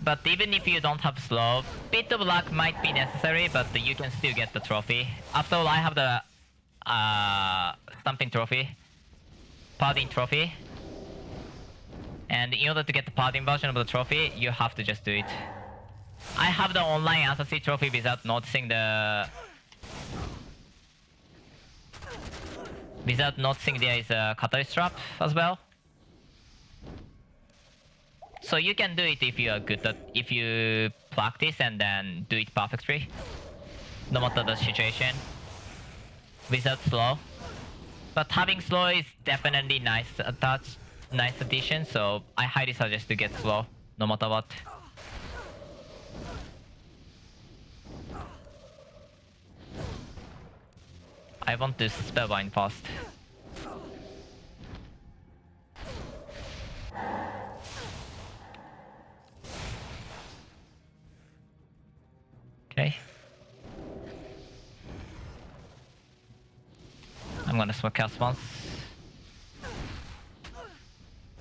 But even if you don't have slow, bit of luck might be necessary, but you can still get the trophy. After all, I have the Stamping trophy. Paladin trophy. And in order to get the Paladin version of the trophy, you have to just do it. I have the online assassin trophy without noticing the... Without noticing there is a catalyst trap as well. So you can do it if you are good at, if you practice and then do it perfectly. No matter the situation. Without slow. But having slow is definitely nice addition, so I highly suggest to get slow, no matter what. I want to spellbind fast. Okay. I'm gonna smoke cast once.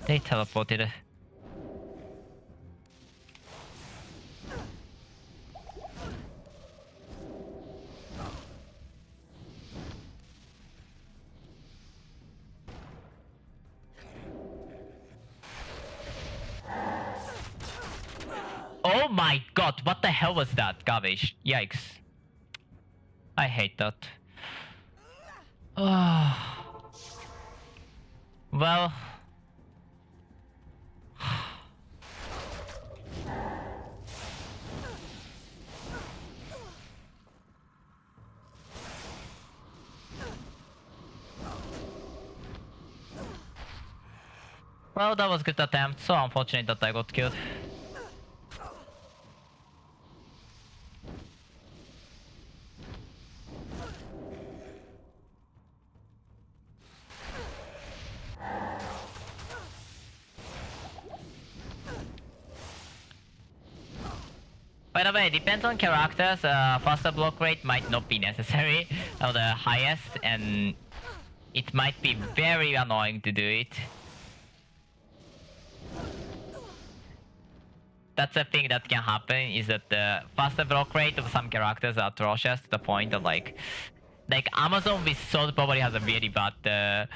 They teleported. Oh my god, what the hell was that? Garbage. Yikes. I hate that. Well... Well, that was a good attempt. So unfortunate that I got killed. By the way, depends on characters, faster block rate might not be necessary or the highest, and it might be very annoying to do it. That's a thing that can happen, is that the faster block rate of some characters are atrocious to the point of like Amazon with Sword probably has a really bad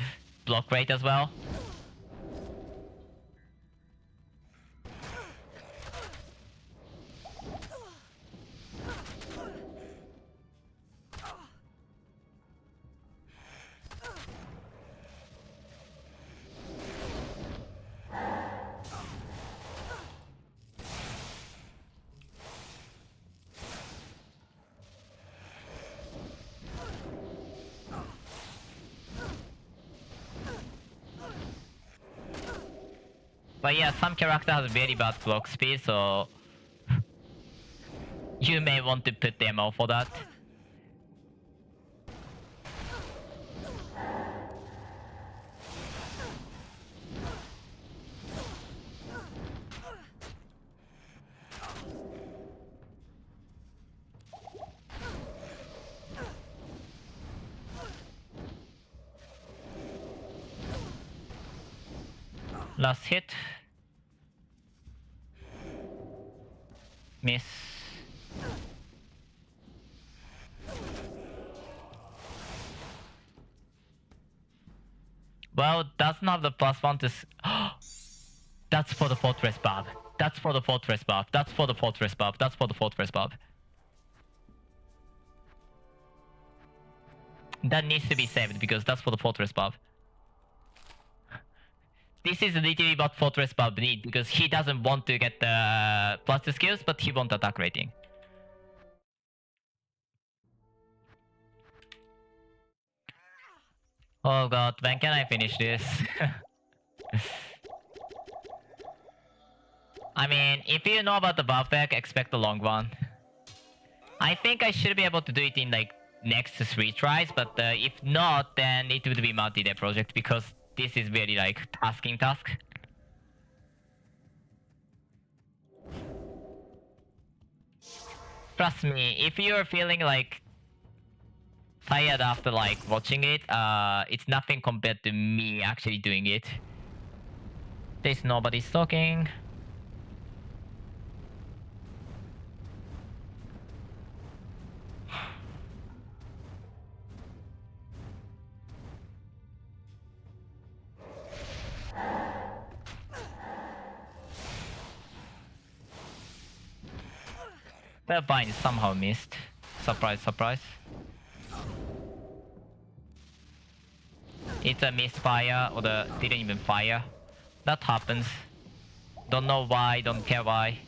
block rate as well. But yeah, some character has very bad block speed, so you may want to put them out for that. Last hit. Miss. Well, doesn't have the +1 to... That's for the fortress buff. That's for the fortress buff. That's for the fortress buff. That's for the fortress buff. That needs to be saved because that's for the fortress buff. This is literally what fortress buff need because he doesn't want to get the +2 skills, but he wants attack rating. Oh god, when can I finish this? I mean, if you know about the buff deck, expect a long one. I think I should be able to do it in like next 3 tries, but if not, then it would be multi-day project because this is very like task. Trust me, if you're feeling like tired after like watching it, it's nothing compared to me actually doing it. There's nobody stalking. The bind somehow missed. Surprise, surprise. It's a misfire or the didn't even fire. That happens. Don't know why, don't care why.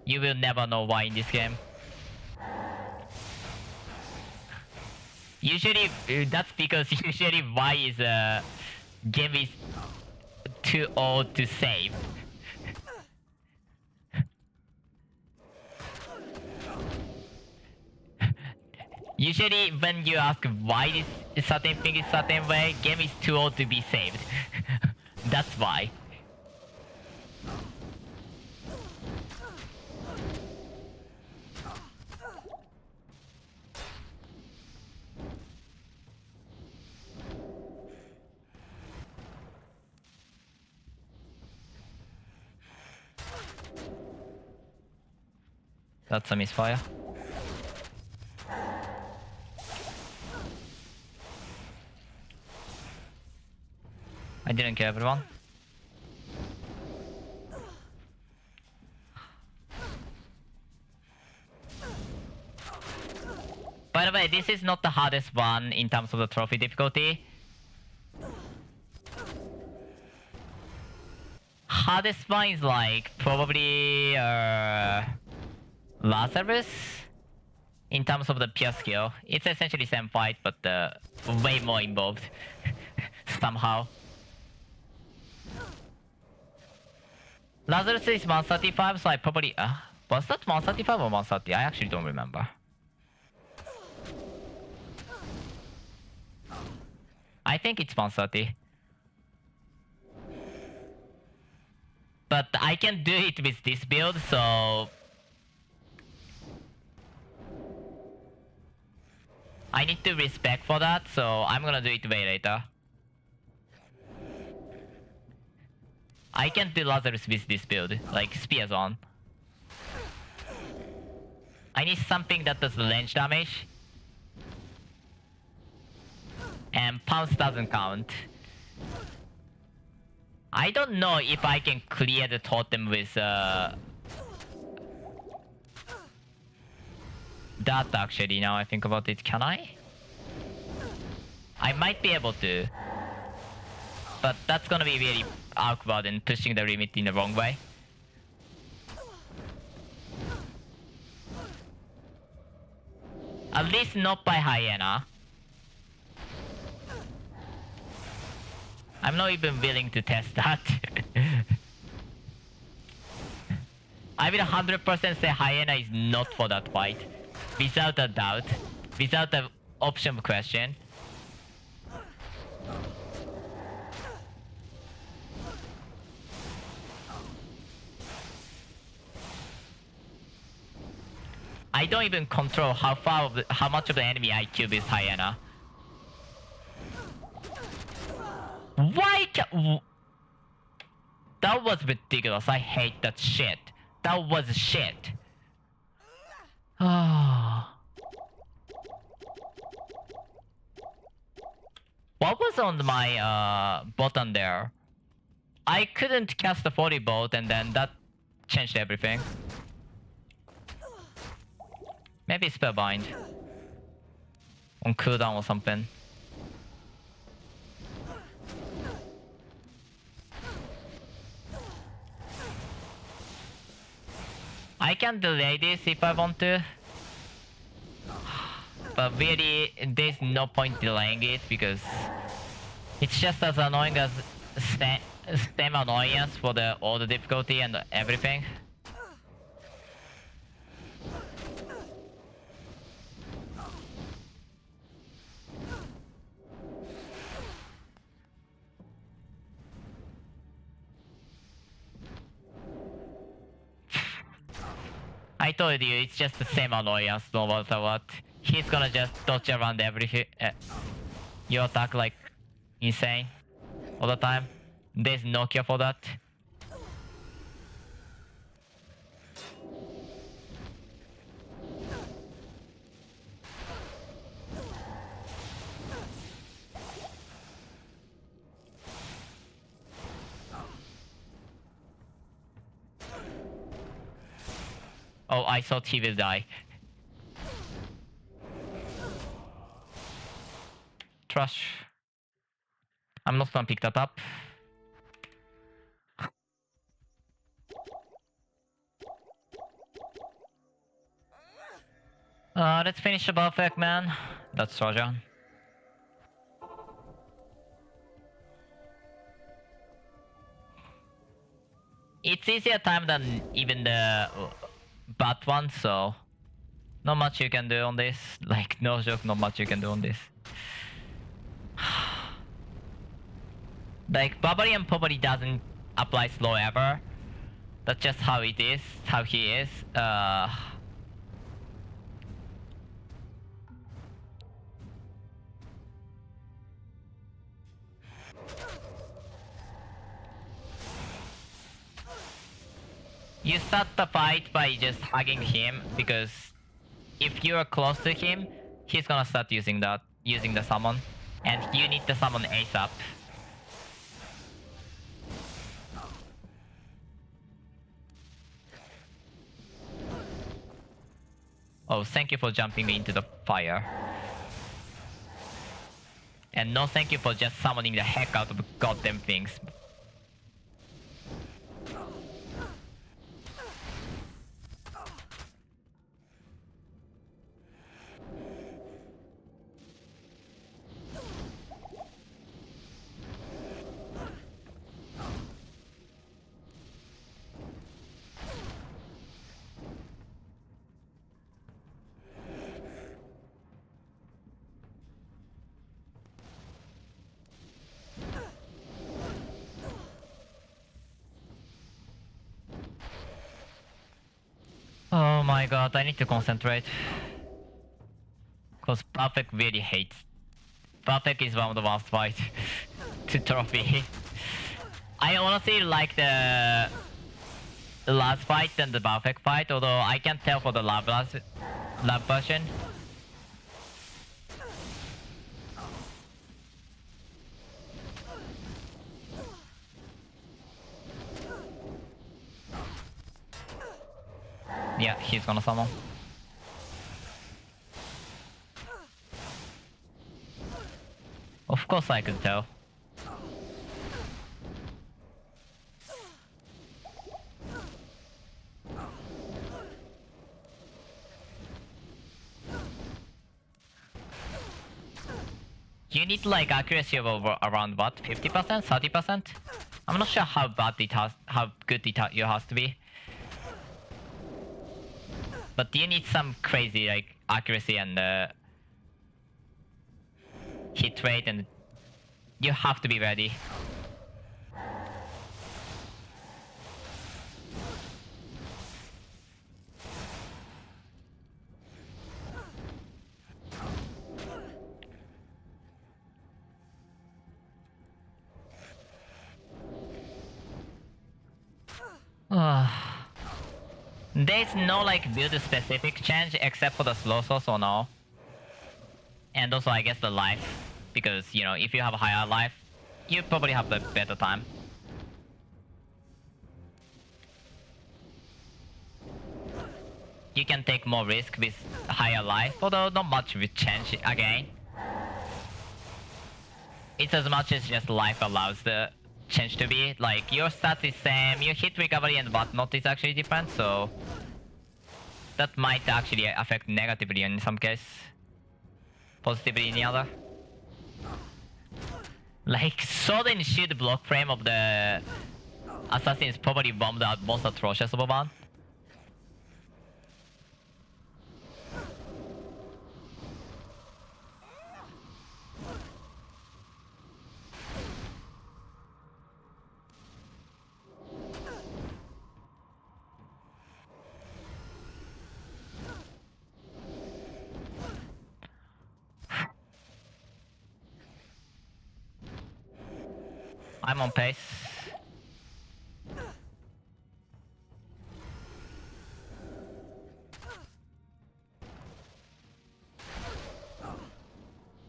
You will never know why in this game. Usually, that's because usually why is game is too old to save. Usually when you ask why this certain thing is certain way, game is too old to be saved. That's why. That's a misfire. I didn't kill everyone. By the way, this is not the hardest one in terms of the trophy difficulty. Hardest one is like probably Lazarus in terms of the pure skill. It's essentially same fight, but way more involved somehow. Lazarus is 135, so I probably... was that 135 or 130? I actually don't remember. I think it's 130. But I can do it with this build, so... I need to respect for that, so I'm gonna do it way later. I can do Lazarus with this build, like spears on. I need something that does range damage. And pounce doesn't count. I don't know if I can clear the totem with that actually, now I think about it. Can I? I might be able to. But that's gonna be very awkward and pushing the limit in the wrong way. At least not by hyena. I'm not even willing to test that. I will 100% say hyena is not for that fight. Without a doubt. Without an option question. I don't even control how much of the enemy I kill with hyena. Why That was ridiculous. I hate that shit. That was shit. Ah. What was on my button there? I couldn't cast the 40 bolt and then that changed everything. Maybe spellbind. On cooldown or something. I can delay this if I want to. But really, there's no point delaying it because it's just as annoying as stem annoyance for all the difficulty and everything. I told you, it's just the same annoyance no matter what. He's gonna just dodge around everything. Your attack like insane all the time. There's no cure for that. Oh, I thought he will die. Trash. I'm not gonna pick that up. Let's finish the buff man. That's Rajan. It's easier time than even the bad one, so not much you can do on this. Like, no joke, not much you can do on this. Like, Barbarian probably doesn't apply slow ever. That's just how it is, how he is. You start the fight by just hugging him because if you are close to him, he's gonna start using the summon, and you need the summon ASAP. Oh, thank you for jumping me into the fire. And no thank you for just summoning the heck out of the goddamn things. Oh my god, I need to concentrate. Cause Perfect really hates. Perfect is one of the worst fights to trophy. I honestly like the last fight than the Perfect fight, although I can't tell for the lab version. Yeah, he's gonna summon. Of course I could tell. You need like accuracy of around what? 50%? 30%? I'm not sure how good it has to be. But you need some crazy like accuracy and hit rate, and you have to be ready. There's no like build specific change except for the slow source or no. And also I guess the life. Because, you know, if you have a higher life, you probably have the better time. You can take more risk with higher life, although not much will change again. It's as much as just life allows the change to be. Like, your stats is same, your hit recovery and whatnot is actually different, so... that might actually affect negatively in some case. Positively in the other. Like, sword and shield block frame of the assassin is probably one of the most atrocious of one. I'm on pace.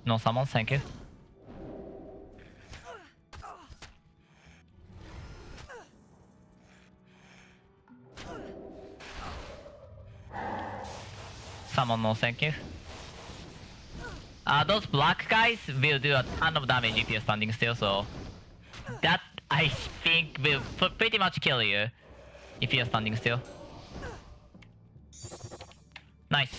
No summons, thank you. Summon, no thank you. Those black guys will do a ton of damage if you're standing still, so... that, I think, will pretty much kill you if you're standing still. Nice.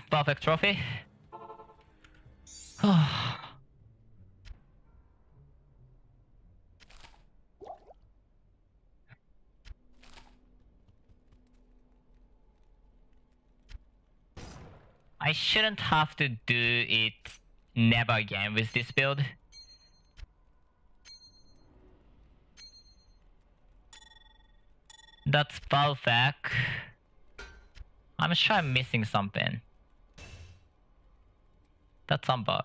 Perfect trophy. I shouldn't have to do it never again with this build. That's perfect. I'm sure I'm missing something. That's Umber.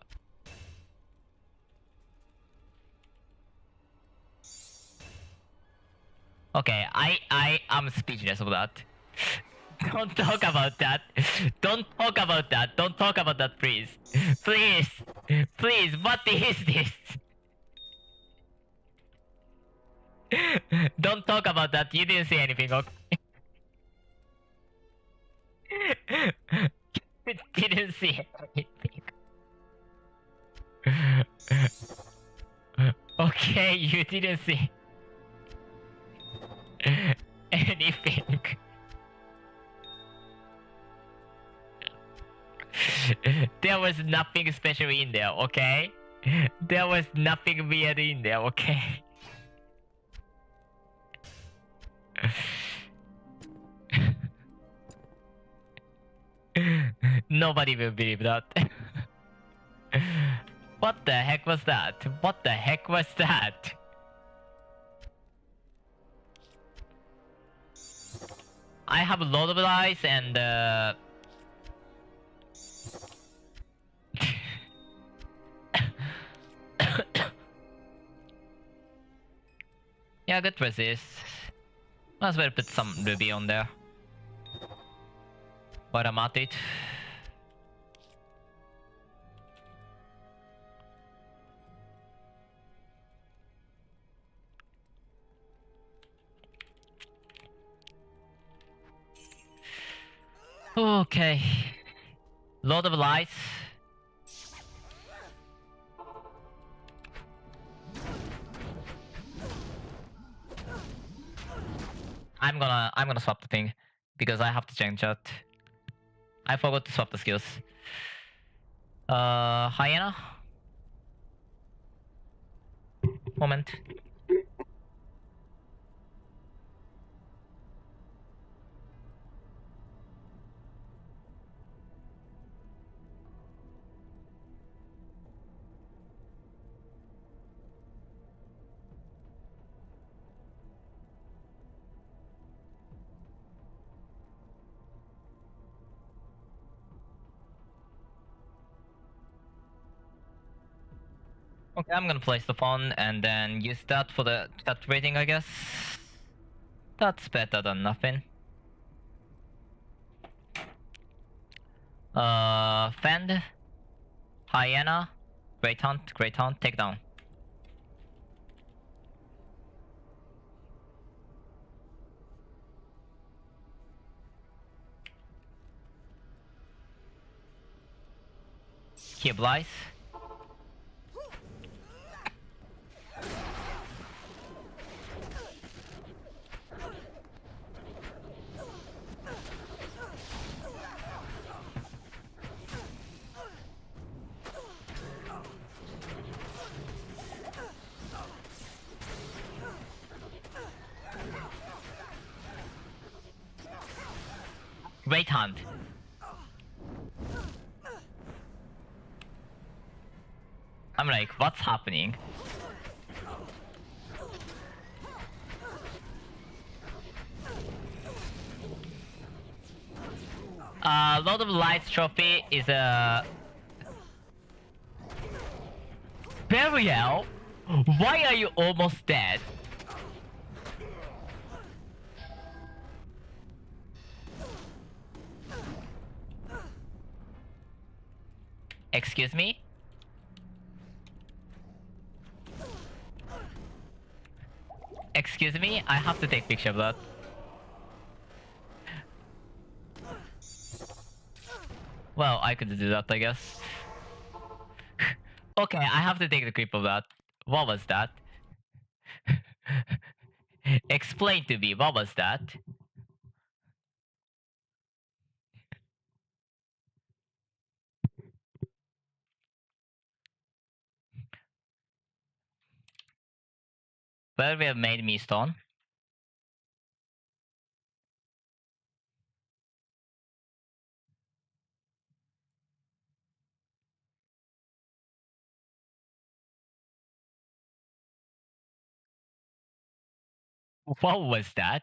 Okay, I am speechless of that. Don't talk about that. Don't talk about that. Don't talk about that, please. Please. Please, what is this? Don't talk about that. You didn't say anything, okay? You didn't say anything. Okay, you didn't say anything. There was nothing special in there, okay? There was nothing weird in there, okay? Nobody will believe that. What the heck was that? What the heck was that? I have a lot of lies and yeah, good resist. Might as well put some ruby on there. While I'm at it. Okay. Lot of lies. I'm gonna swap the thing because I have to change that. I forgot to swap the skills. Hyena? Moment. Okay, I'm gonna place the pawn and then use that for the chat rating, I guess. That's better than nothing. Fend, hyena, great hunt, take down. He oblies. Great hunt. I'm like, what's happening? Lord of Lights trophy is a burial. Why are you almost dead? Excuse me? Excuse me? I have to take picture of that. Well, I could do that, I guess. Okay, I have to take the clip of that. What was that? Explain to me, what was that? Where we have made me stone? What was that?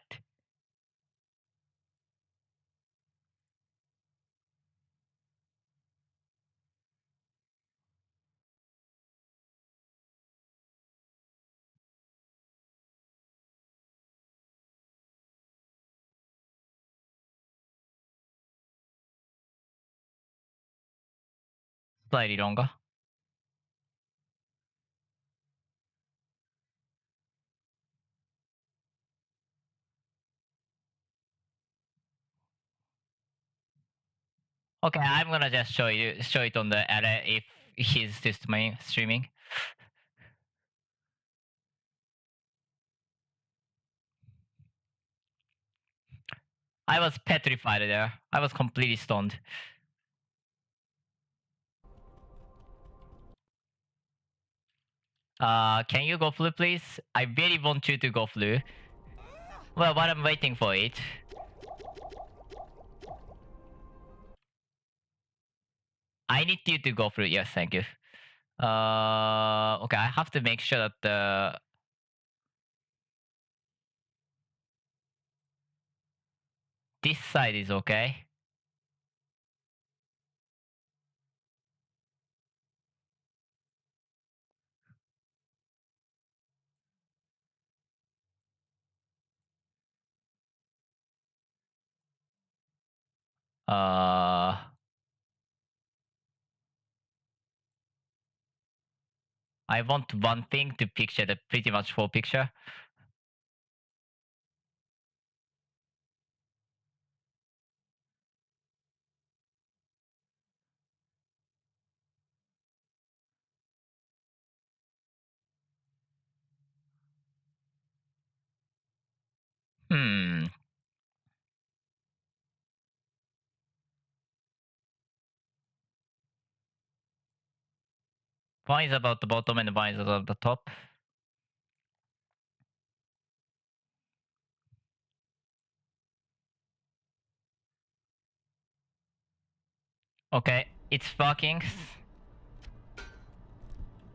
Slightly longer. Okay, I'm gonna just show it on the edit if he's still streaming. I was petrified there. I was completely stoned. Can you go flu, please? I really want you to go flu. Well, while I'm waiting for it. I need you to go flu. Yes, thank you. Okay, I have to make sure that this side is okay. I want one thing to picture the pretty much full picture. Hmm. One is about the bottom and one is about the top. Okay, it's fucking.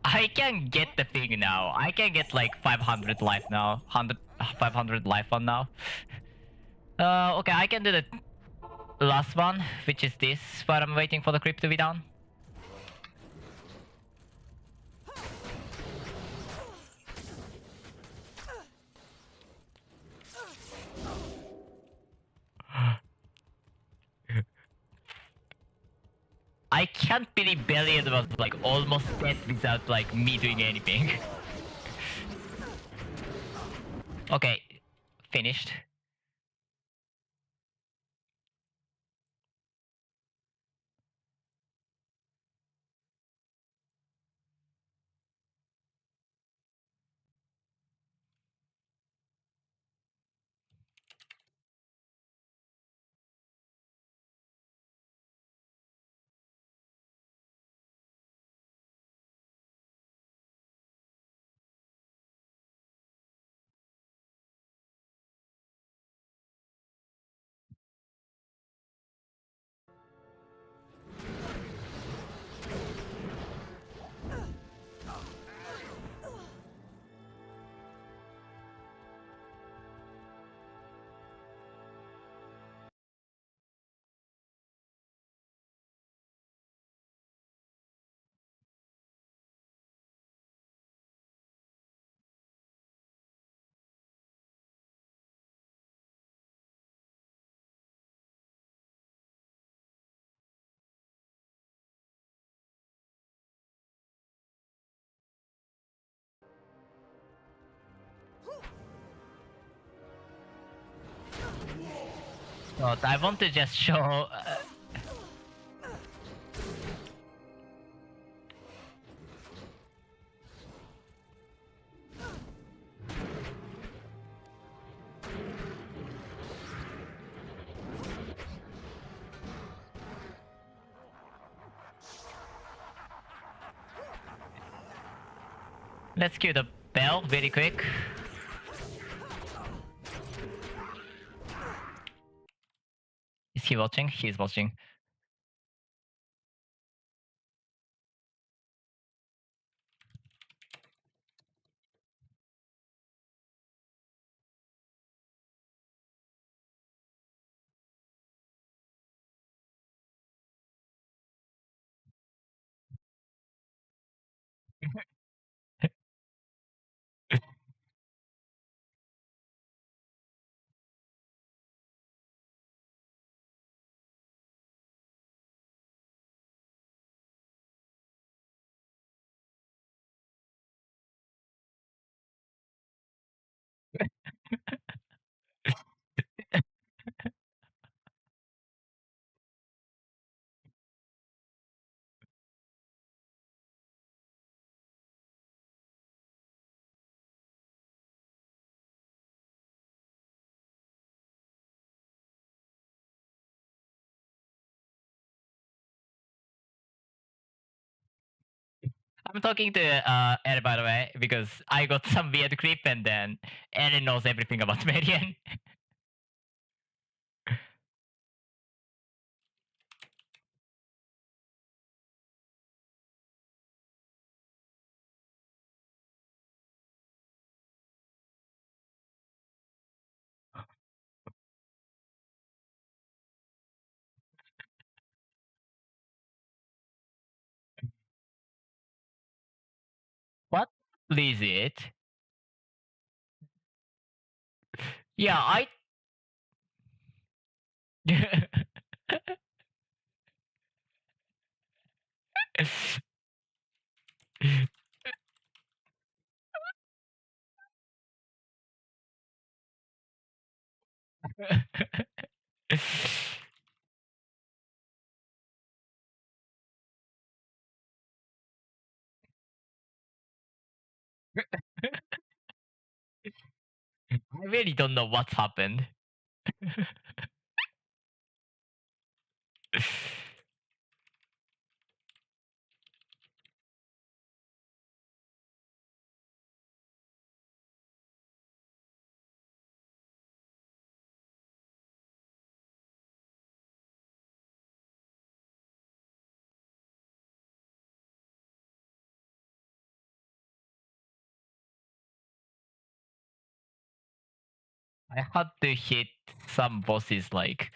I can get the thing now. I can get like 500 life now. 500 life on now. Okay, I can do the last one, which is this, but I'm waiting for the creep to be down. I can't believe Bellion was like almost dead without like me doing anything. Okay, finished. But I want to just show. Let's cue the bell very quick. Is he watching? He's watching. I'm talking to Ed, by the way, because I got some weird creep and then Ellen knows everything about Marian. What? Please it? Yeah, I. I really don't know what happened. I had to hit some bosses like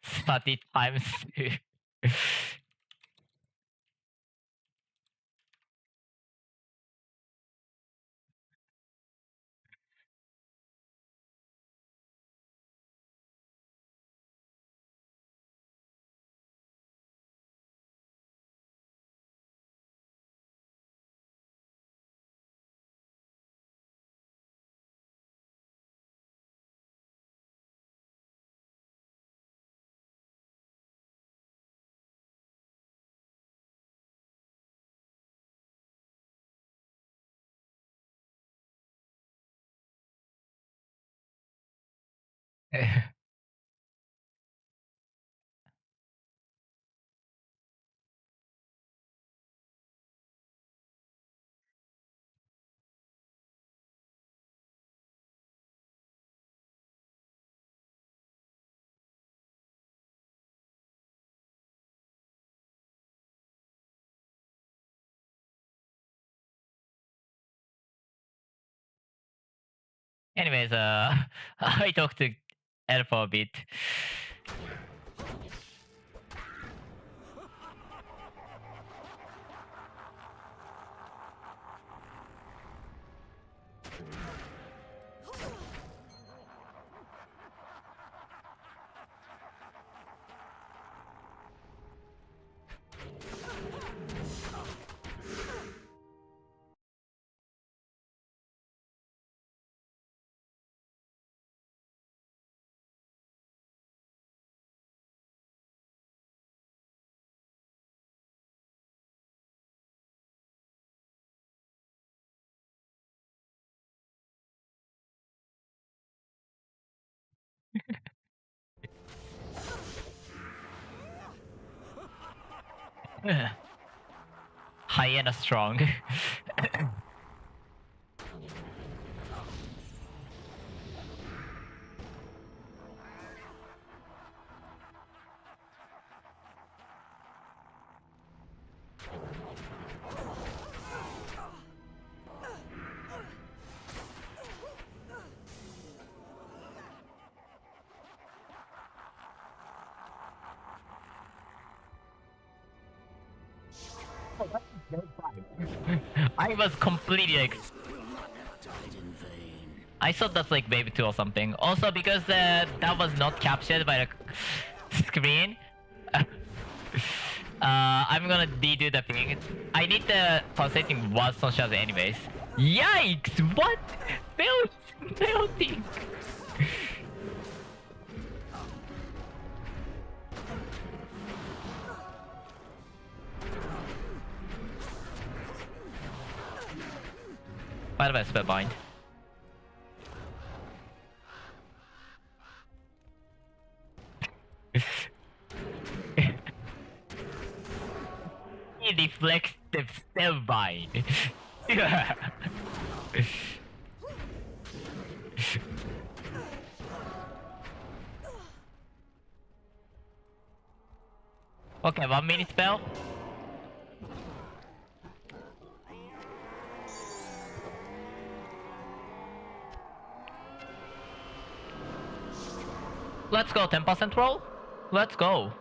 30 times. Anyways, I talked to Ed for a bit. Hyena strong. I was completely like, I thought that's like Baby 2 or something. Also because that was not captured by the screen. I'm gonna redo the thing. I need the pulsating was on shots anyways. Yikes! What? Melting. By the way, spell bind. He deflects the spell bind. Okay, 1 minute spell. Let's go 10% roll. Let's go.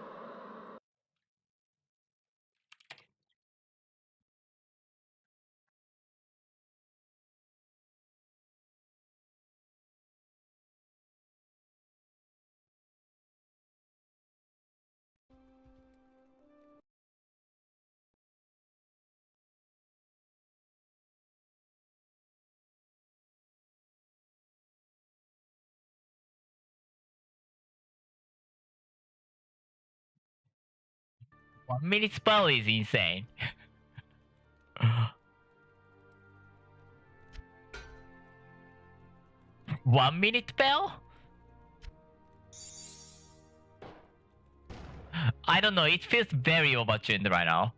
One minute spell is insane. 1 minute spell? I don't know, it feels very overtuned right now.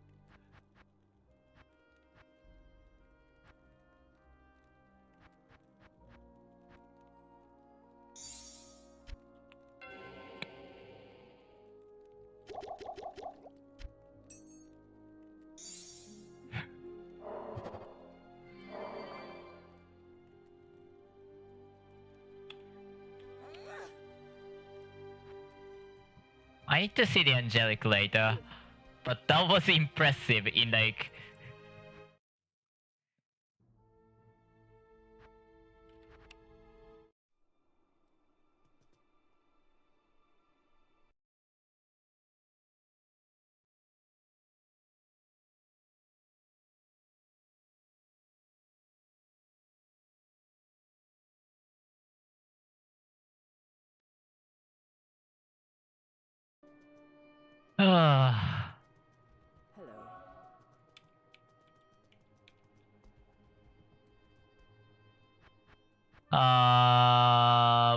I need to see the angelic later, but that was impressive in like...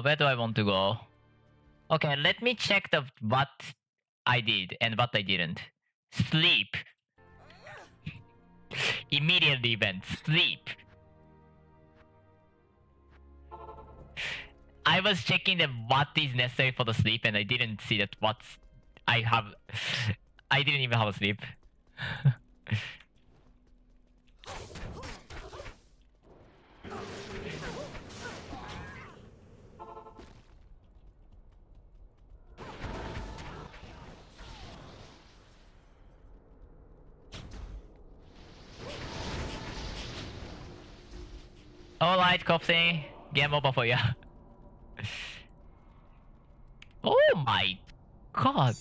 Where do I want to go? Okay, let me check the what I did and what I didn't. Sleep. Immediate event. Sleep. I was checking the what is necessary for the sleep and I didn't see that what's I have. I didn't even have a sleep. Alright, Kopsing. Game over for you. Oh my god.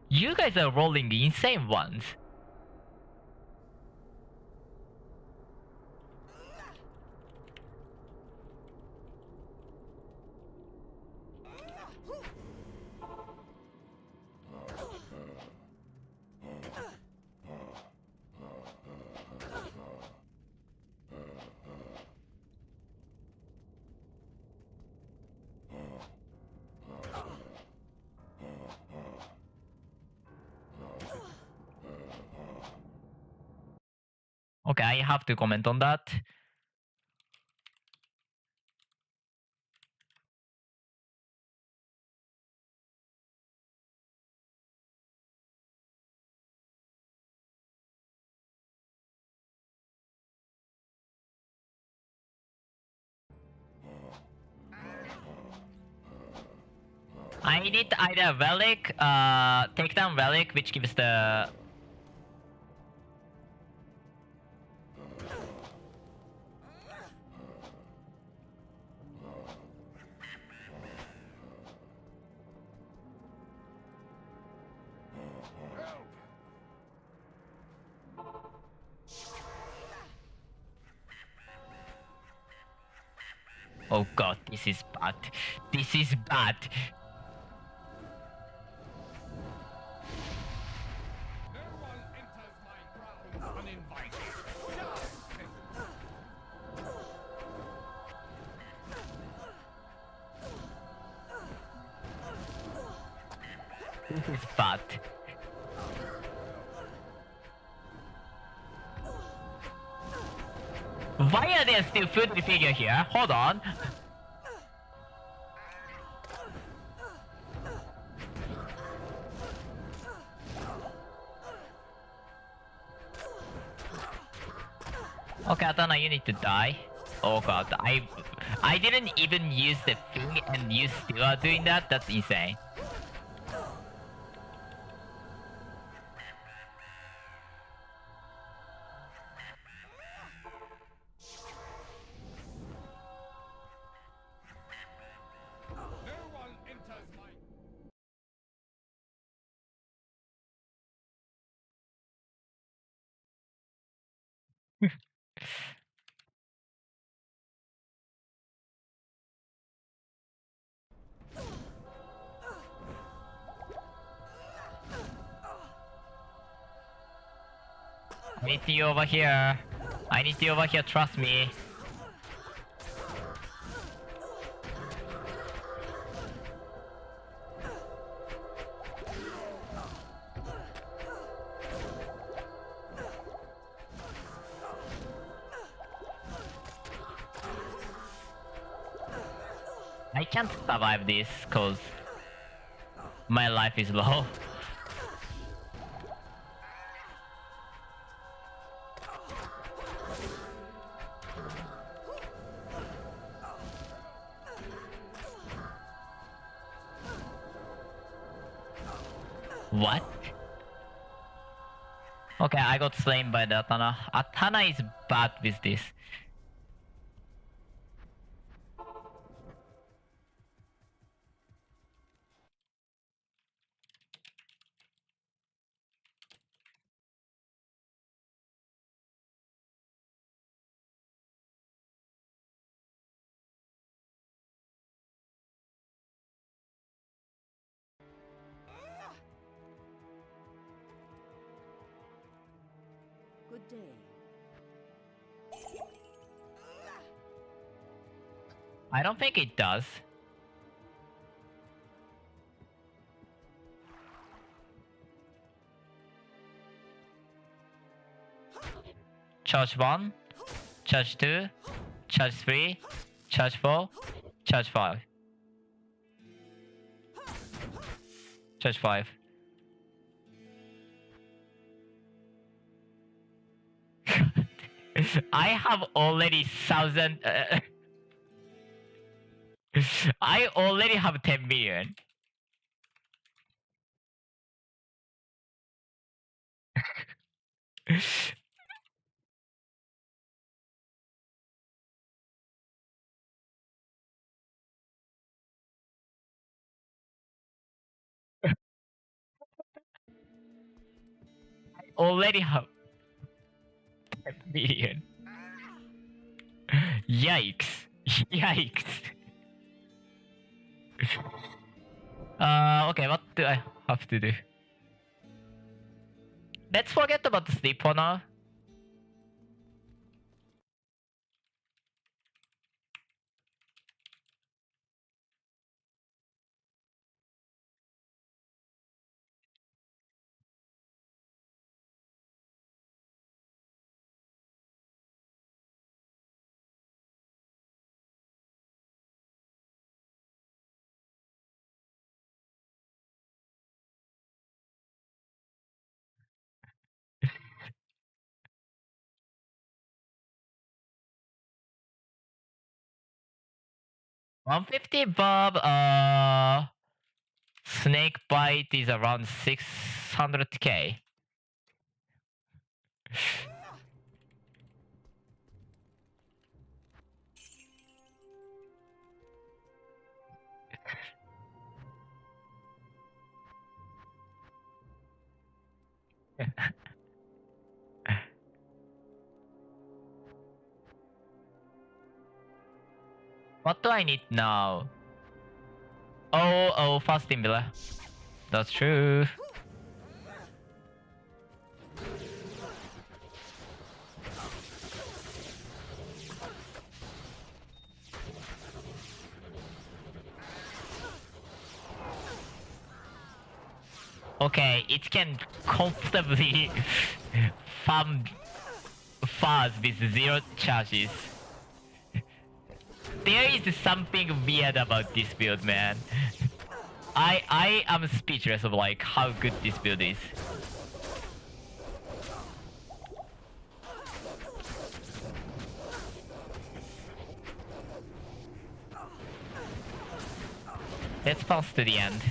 You guys are rolling insane ones. Okay, I have to comment on that. I need either relic, takedown relic, which gives the oh god, this is bad. This is bad. No one enters my grounds uninvited. This is bad. Why are there still food figure here? Hold on. Okay, Atana, you need to die. Oh god, I didn't even use the thing and you still are doing that? That's insane. No one enters my... I need you over here. I need you over here, trust me. I can't survive this cause my life is low. What? Okay, I got slain by the Atana. Atana is bad with this. Good day. I don't think it does. Charge 1, charge 2, charge 3, charge 4, charge 5. Charge 5. I have already 1,000. I already have 10 million. Already have 10 million. Yikes. Yikes. Okay, what do I have to do? Let's forget about the sleep for now. $150 Bob, snake bite is around 600k. What do I need now? Oh, fasting villa. That's true. Okay, it can comfortably farm fast with 0 charges. There is something weird about this build, man. I am speechless of like how good this build is. Let's pass to the end.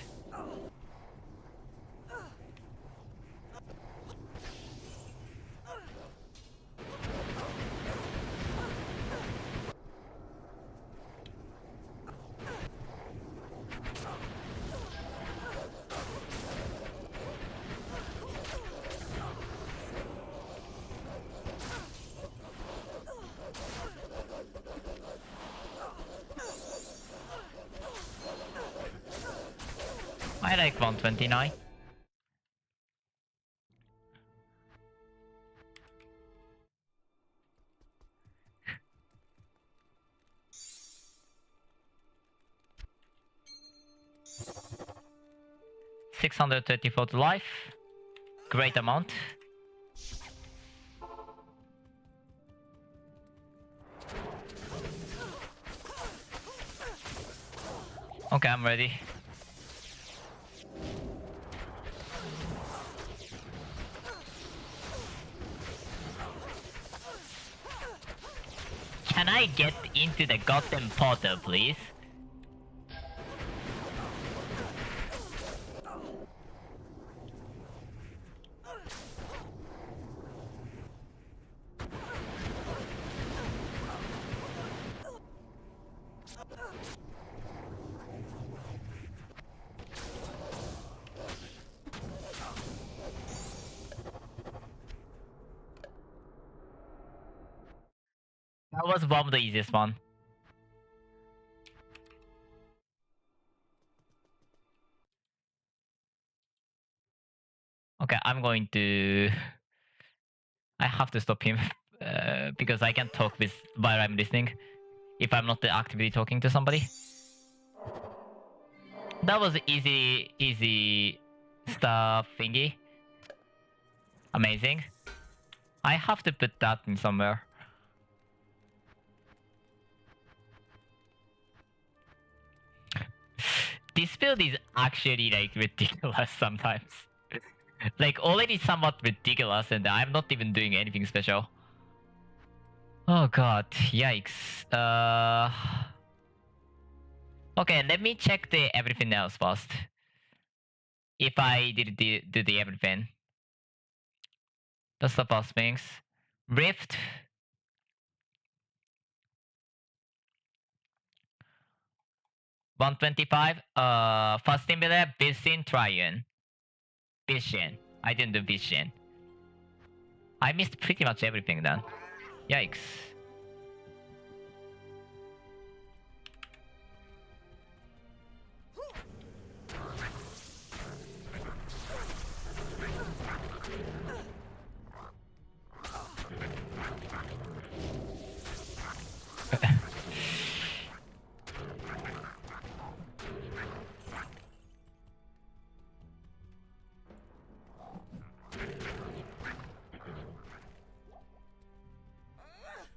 I like 129. $634 to life. Great amount. Okay, I'm ready. Can I get into the goddamn portal, please? That was one of the easiest one. Okay, I'm going to... I have to stop him because I can't talk with while I'm listening. if I'm not actively talking to somebody. That was easy stuff thingy. Amazing. I have to put that in somewhere. This build is actually like ridiculous sometimes. Like already somewhat ridiculous and I'm not even doing anything special. Oh god, yikes. Okay, let me check the everything else first. If I did do the everything. That's the first things. Rift. $125. First inhibitor, Vision, Triune. Vision. I didn't do Vision. I missed pretty much everything then. Yikes.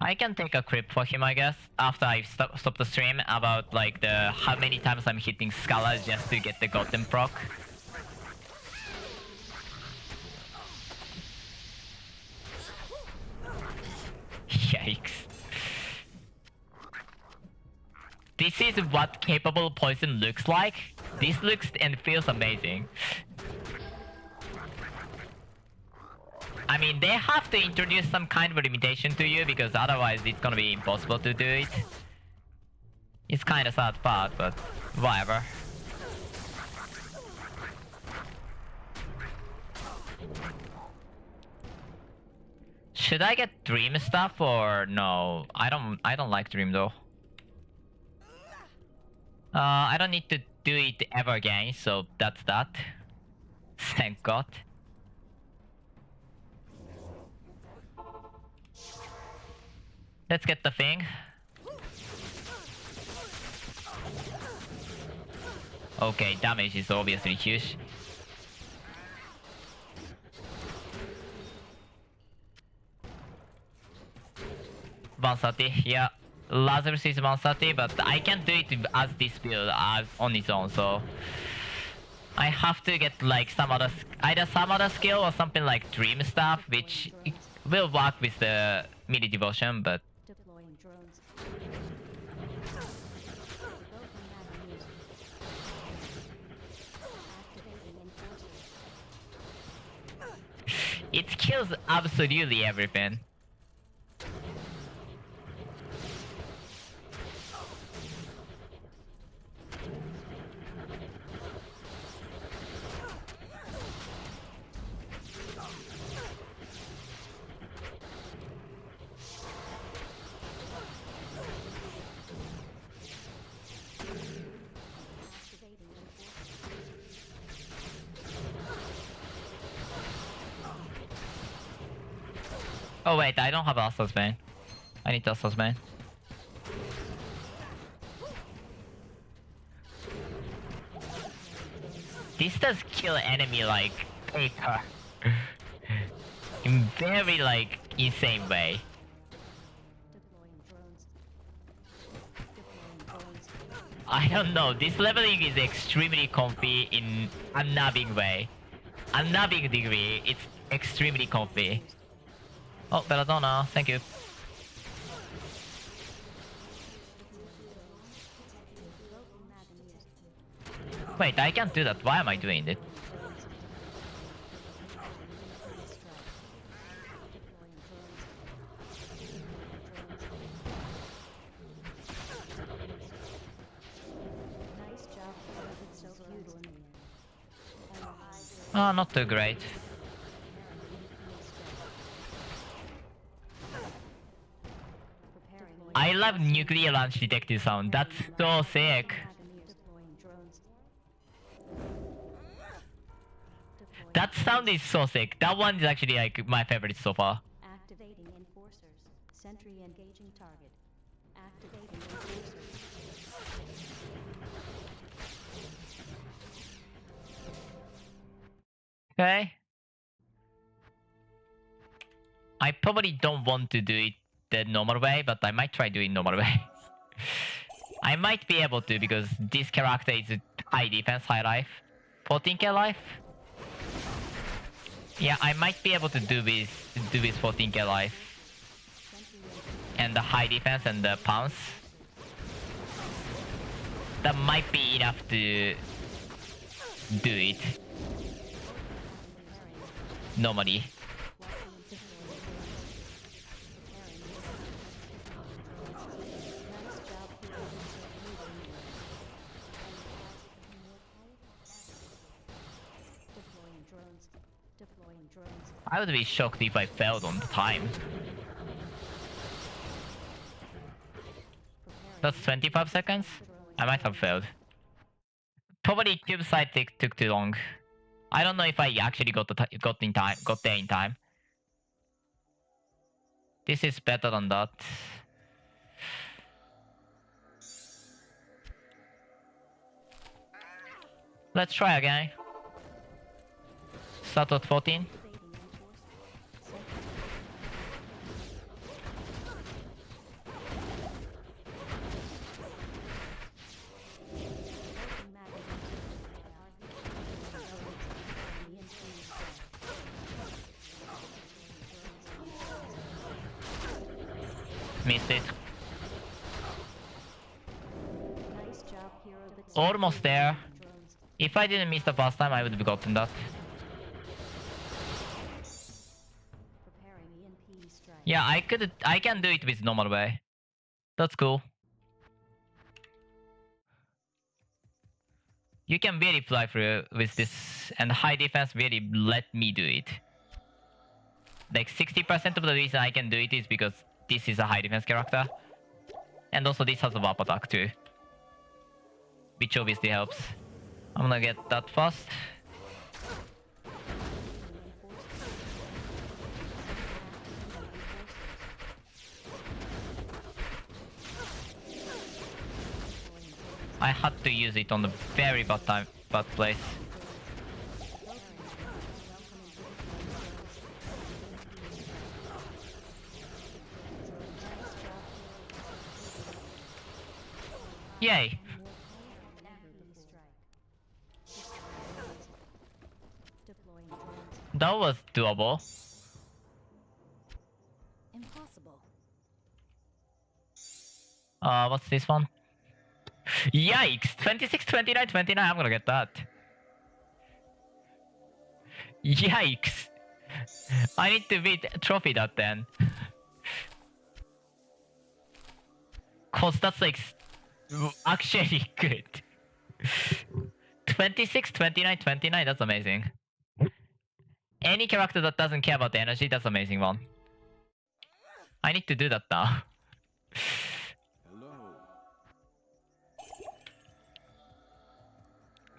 I can take a clip for him, I guess, after I stop the stream about like the how many times I'm hitting Scala just to get the golden proc. Yikes. This is what capable poison looks like. This looks and feels amazing. I mean, they have to introduce some kind of limitation to you because otherwise it's gonna be impossible to do it. It's kind of sad part, but whatever. Should I get Dream stuff or no? I don't like Dream though. I don't need to do it ever again, so that's that. Thank God. Let's get the thing. Okay, damage is obviously huge. $130, yeah. Lazarus is $130, but I can't do it as this build as on its own, so I have to get like either some other skill or something like Dream stuff, which will work with the midi devotion, but Deploying drones. it kills absolutely everything. Oh wait, I don't have Assa's Bane. I need Assa's Bane. This does kill enemy like paper. In very like insane way. Deploying drones. Deploying drones. I don't know, this leveling is extremely comfy in a nubbing way. A nubbing degree, it's extremely comfy. Oh, Belladonna, thank you. Wait, I can't do that. Why am I doing it? Nice job. It's so beautiful. Oh, not too great. I love nuclear launch detected sound. That's so sick. Deploying drones. That sound is so sick. That one is actually like my favorite so far. Activating enforcers. Sentry engaging target. Activating enforcer. Okay. I probably don't want to do it the normal way, but I might try doing normal way. I might be able to because this character is high defense, high life. 14k life? Yeah, I might be able to do with 14k life. And the high defense and the pounce. That might be enough to do it. Normally. Deploying drones. Deploying drones. I would be shocked if I failed on time. That's 25 seconds? I might have failed. Probably cube side took too long. I don't know if I actually got there in time. This is better than that. Let's try again. Start at 14. Missed it. Nice job, hero, but Almost there. drones. If I didn't miss the past time, I would have gotten that. Preparing EMP strike. Yeah, I can do it with normal way. That's cool. You can really fly through with this, and high defense really let me do it. Like 60% of the reason I can do it is because this is a high defense character. And also this has a warp attack too. Which obviously helps. I'm gonna get that fast. I had to use it on the very bad place. Yay! Deploying drones. That was doable. Impossible. What's this one? Yikes! 26, 29, 29, I'm gonna get that. Yikes! I need to beat trophy that then. Cause that's like actually good. 26, 29, 29, that's amazing. Any character that doesn't care about the energy, that's amazing one. I need to do that now.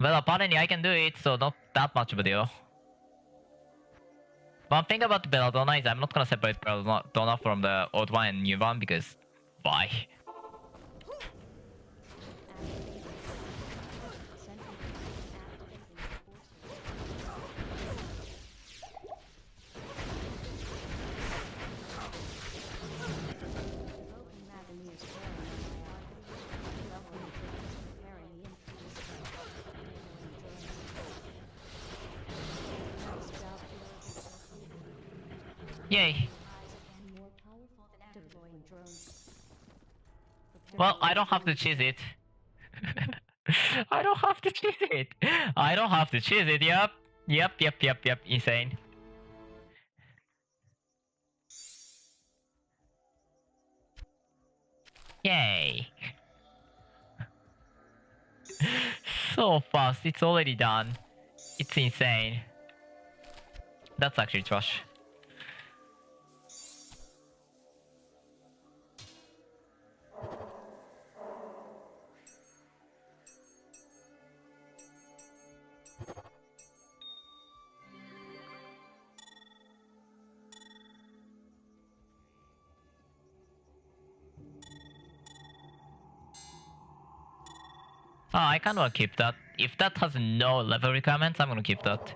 Well, apparently I can do it, so not that much of a deal. One thing about Belladonna is I'm not gonna separate Belladonna from the old one and new one because why? Yay. Deploying drones. Well, I don't have to choose it. I don't have to choose it. I don't have to choose it. Yep. Yep. Insane. Yay. So fast. It's already done. It's insane. That's actually trash. Oh, I kind of want to keep that. If that has no level requirements, I'm gonna keep that.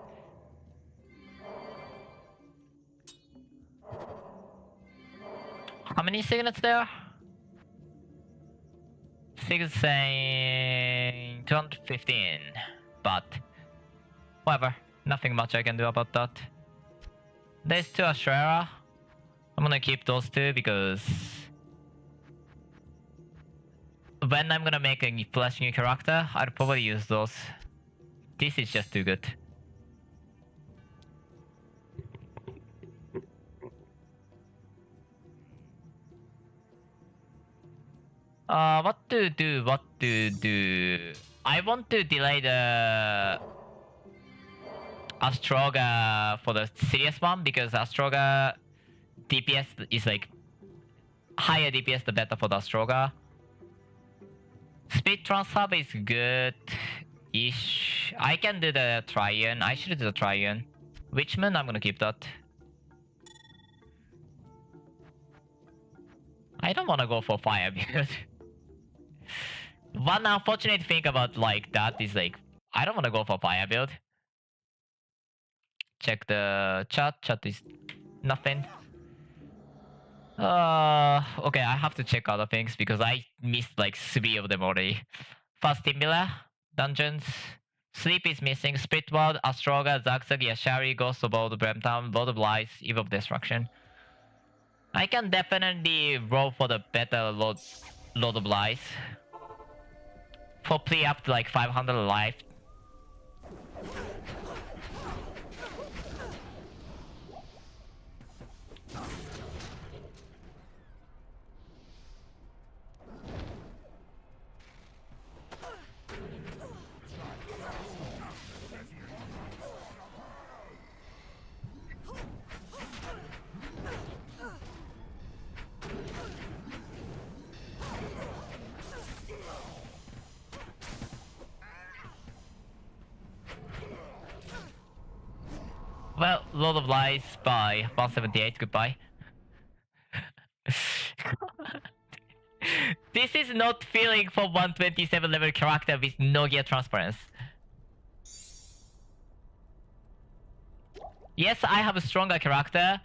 How many signets there? 6 saying 215. But whatever. Nothing much I can do about that. There's 2 Astrera. I'm gonna keep those 2 because when I'm gonna make a flash new character, I'll probably use those. This is just too good. What to do? What to do? I want to delay the Astroga for the serious one because Astroga DPS is like higher DPS the better for the Astroga. Speed transfer is good-ish. I can do the Triune. I should do the Triune. Witchman, I'm gonna keep that. I don't wanna go for fire because one unfortunate thing about like that is like I don't wanna go for fire build. Check the chat. Chat is nothing. Okay, I have to check other things because I missed like 3 of them already. First Timbila, Dungeons, Sleep is missing, Spit World, Astroga, Zagzag, Yashari, Ghost of Old Brimtown, Lord of Lies, Eve of Destruction. I can definitely roll for the better Lord of Lies. For play up to like 500 life. Well, Lord of Lies by 178, goodbye. This is not feeling for 127 level character with no gear transference. Yes, I have a stronger character,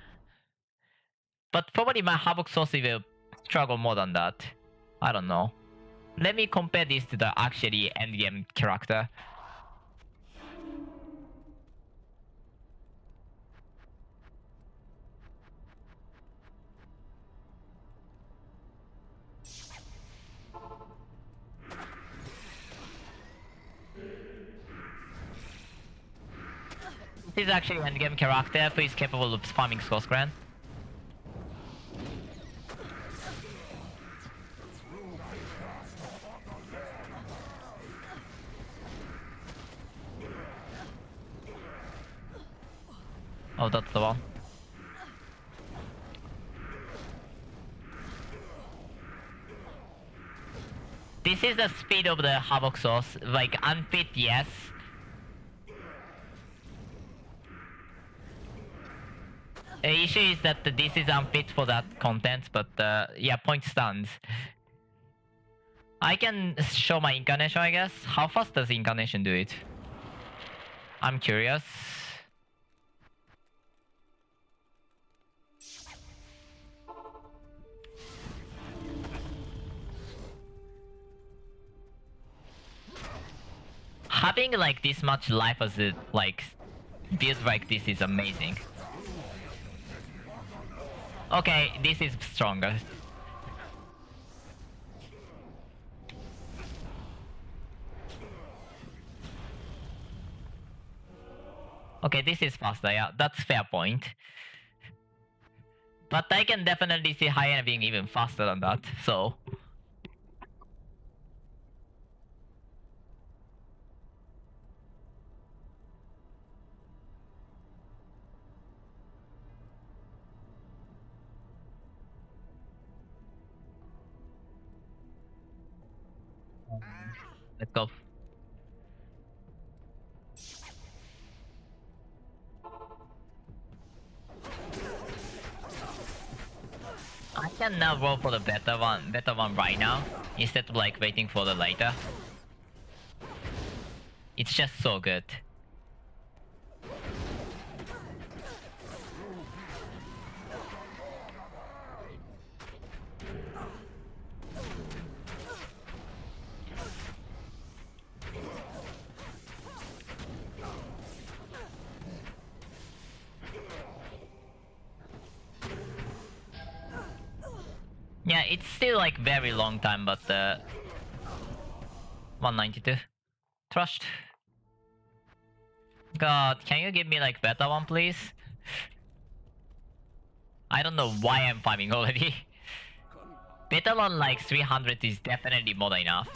but probably my Havoc Source will struggle more than that. I don't know. Let me compare this to the actually endgame character. This is actually an endgame character who is capable of farming Source Grand. Oh, that's the one. This is the speed of the Havoc Source. Like, unfit, yes. The issue is that this is unfit for that content, but yeah, point stands. I can show my incarnation, I guess. How fast does incarnation do it? I'm curious. Having like this much life as it like build like this is amazing. Okay, this is stronger. Okay, this is faster, yeah, that's fair point. But I can definitely see hyena being even faster than that, so... Let's go. I can now roll for the better one right now, instead of like waiting for the later. It's just so good. Yeah, it's still like very long time, but 192. Trust. God, can you give me like better one, please? I don't know why I'm farming already. Better on like 300 is definitely more than enough.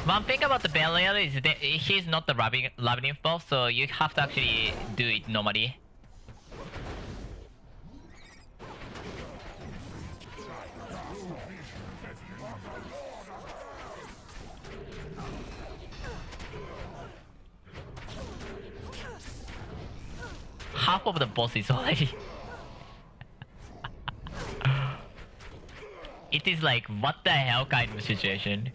One thing about the barrier is that he's not the labyrinth boss, so you have to actually do it normally. Half of the boss is already. It is like, what the hell kind of situation?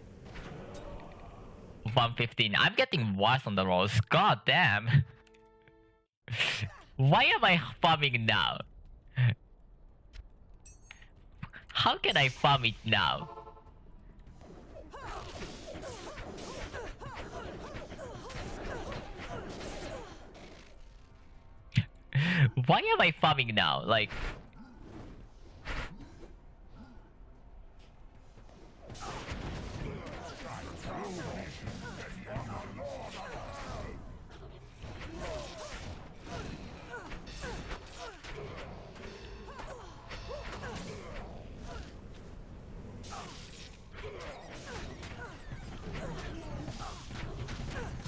115. I'm getting worse on the rolls. God damn. Why am I farming now? How can I farm it now? Why am I farming now? Like...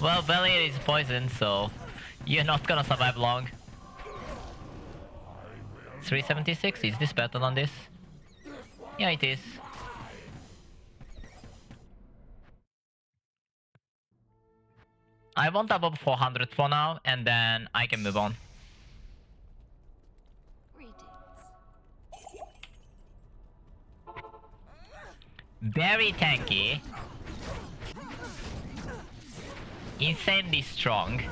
Well, Belly is poisoned, so you're not gonna survive long. 376? Is this better than this? Yeah, it is. I want above 400 for now, and then I can move on. Very tanky. Insanely strong.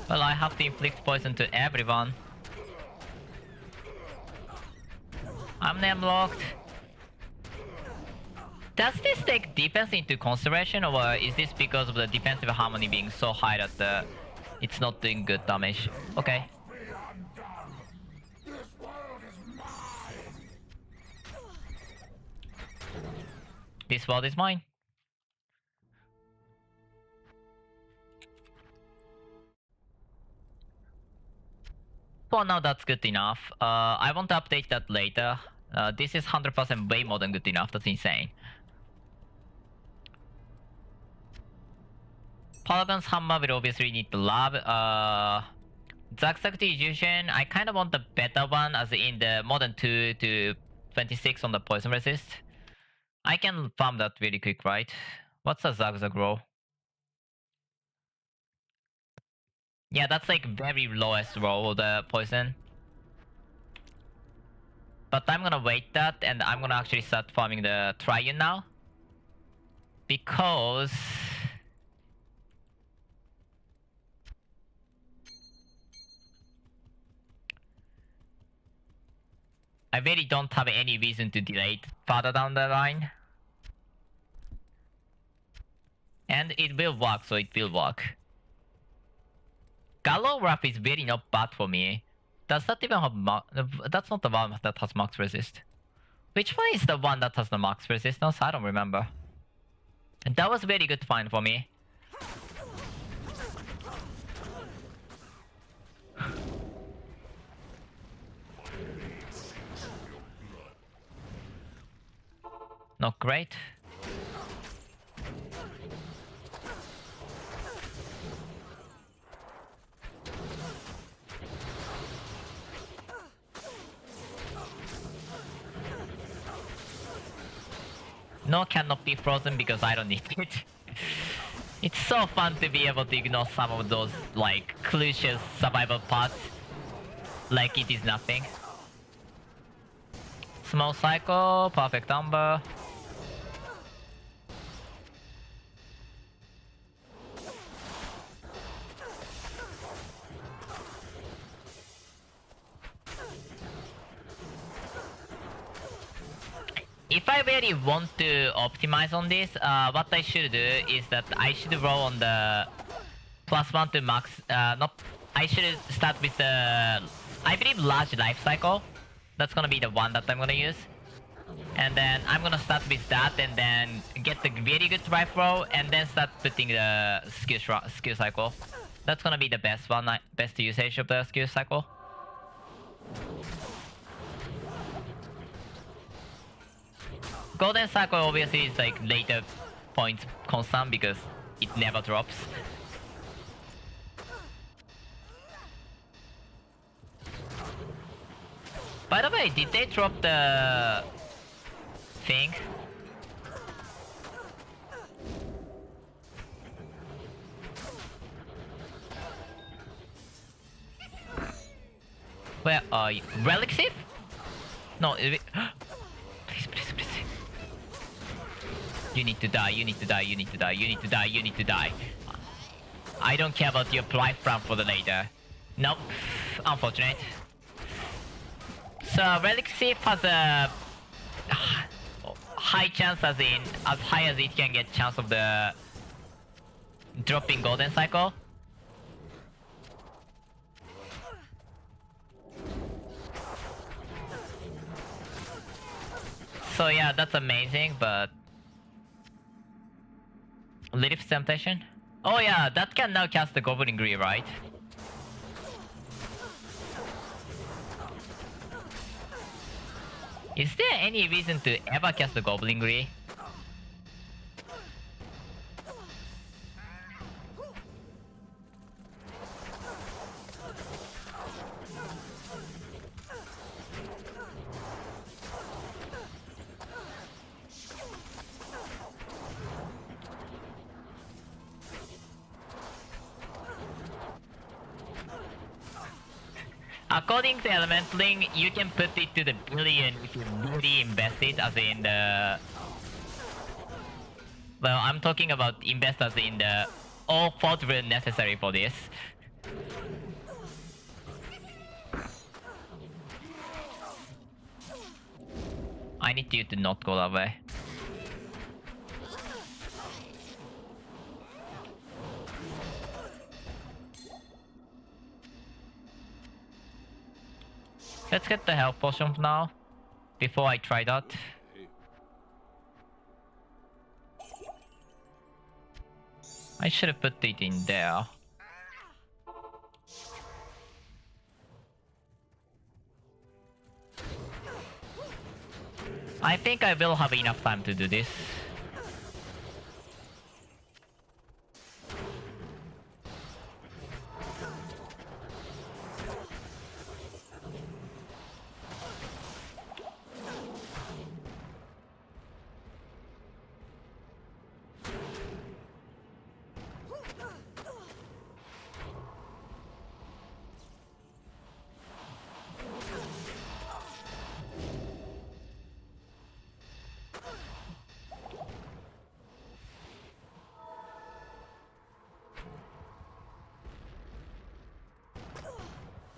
Well, I have to inflict poison to everyone. I'm name locked. Does this take defense into consideration, or is this because of the defensive harmony being so high that it's not doing good damage? Okay. This world is mine. For now, that's good enough. I want to update that later. This is 100% way more than good enough. That's insane. Polygon's hammer will obviously need the lab. Zack Illusion, I kind of want the better one, as in the more than 2 to 26 on the poison resist. I can farm that really quick, right? What's a Zag roll? Yeah, that's like very lowest roll, the poison. But I'm gonna wait that, and I'm gonna actually start farming the Triune now. Because... I really don't have any reason to delay it further down the line. And it will work, so it will work. Gallow Wrap is really not bad for me. Does that even have that's not the one that has max resist. Which one is the one that has the max resistance? I don't remember. And that was very good find for me. Not great. No cannot be frozen because I don't need it. It's so fun to be able to ignore some of those like crucial survival parts like it is nothing. Small cycle, perfect number. If I really want to optimize on this, what I should do is that I should roll on the +1 to max. Not. I should start with the, I believe, large life cycle. That's gonna be the one that I'm gonna use. And then I'm gonna start with that, and then get the very good life roll, and then start putting the skill cycle. That's gonna be the best one, best usage of the skill cycle. Golden cycle obviously is like later points constant because it never drops. By the way, did they drop the thing? Where are you? Relic Sip? No, please, please, please. You need to die, you need to die, you need to die, you need to die, you need to die. I don't care about your life plan for the later. Nope. Unfortunate. So Relic Sip has a high chance, as in as high as it can get chance of the dropping golden cycle. So yeah, that's amazing, but Lilith's Temptation? Oh yeah, that can now cast the Goblin Greed, right? Is there any reason to ever cast the Goblin Greed? According to Elementling, you can put it to the billion if you really invest it, as in the... Well, I'm talking about invest as in the all thought were necessary for this. I need you to not go that way. Let's get the health potion now, before I try that. I should have put it in there. I think I will have enough time to do this.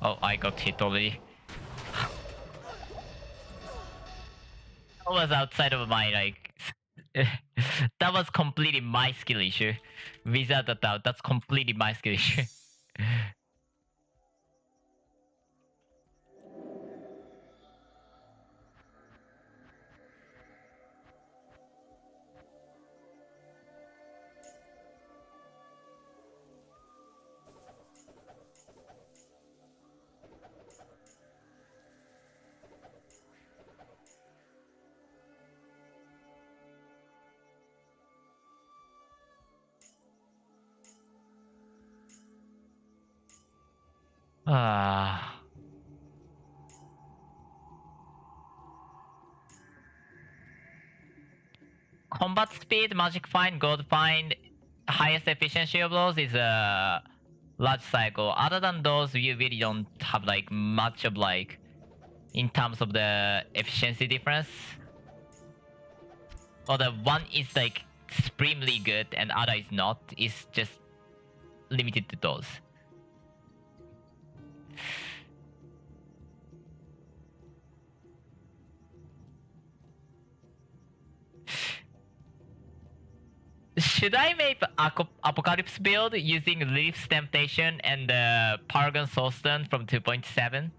Oh, I got hit already. That was outside of my, like... that was completely my skill issue. Without a doubt, that's completely my skill issue. Ah. combat speed, magic find, gold find, highest efficiency of those is a large cycle. Other than those, you really don't have like much of like in terms of the efficiency difference. Or the one is like supremely good and other is not. It's just limited to those. Should I make Apocalypse build using Leaf's Temptation and Paragon Soulstone from 2.7?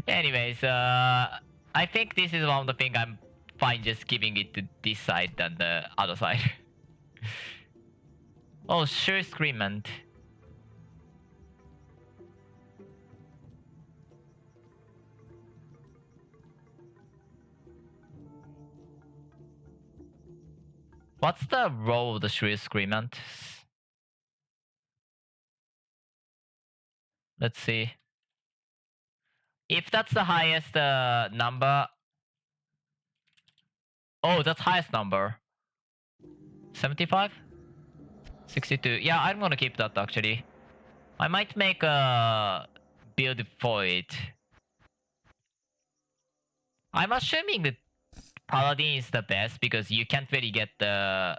Anyways, I think this is one of the things I'm fine just giving it to this side than the other side. Oh, sure, Screamant. What's the role of the Shrew Screamant? Let's see. If that's the highest number... Oh, that's highest number. 75? 62. Yeah, I'm gonna keep that actually. I might make a build for it. I'm assuming that Paladin is the best because you can't really get the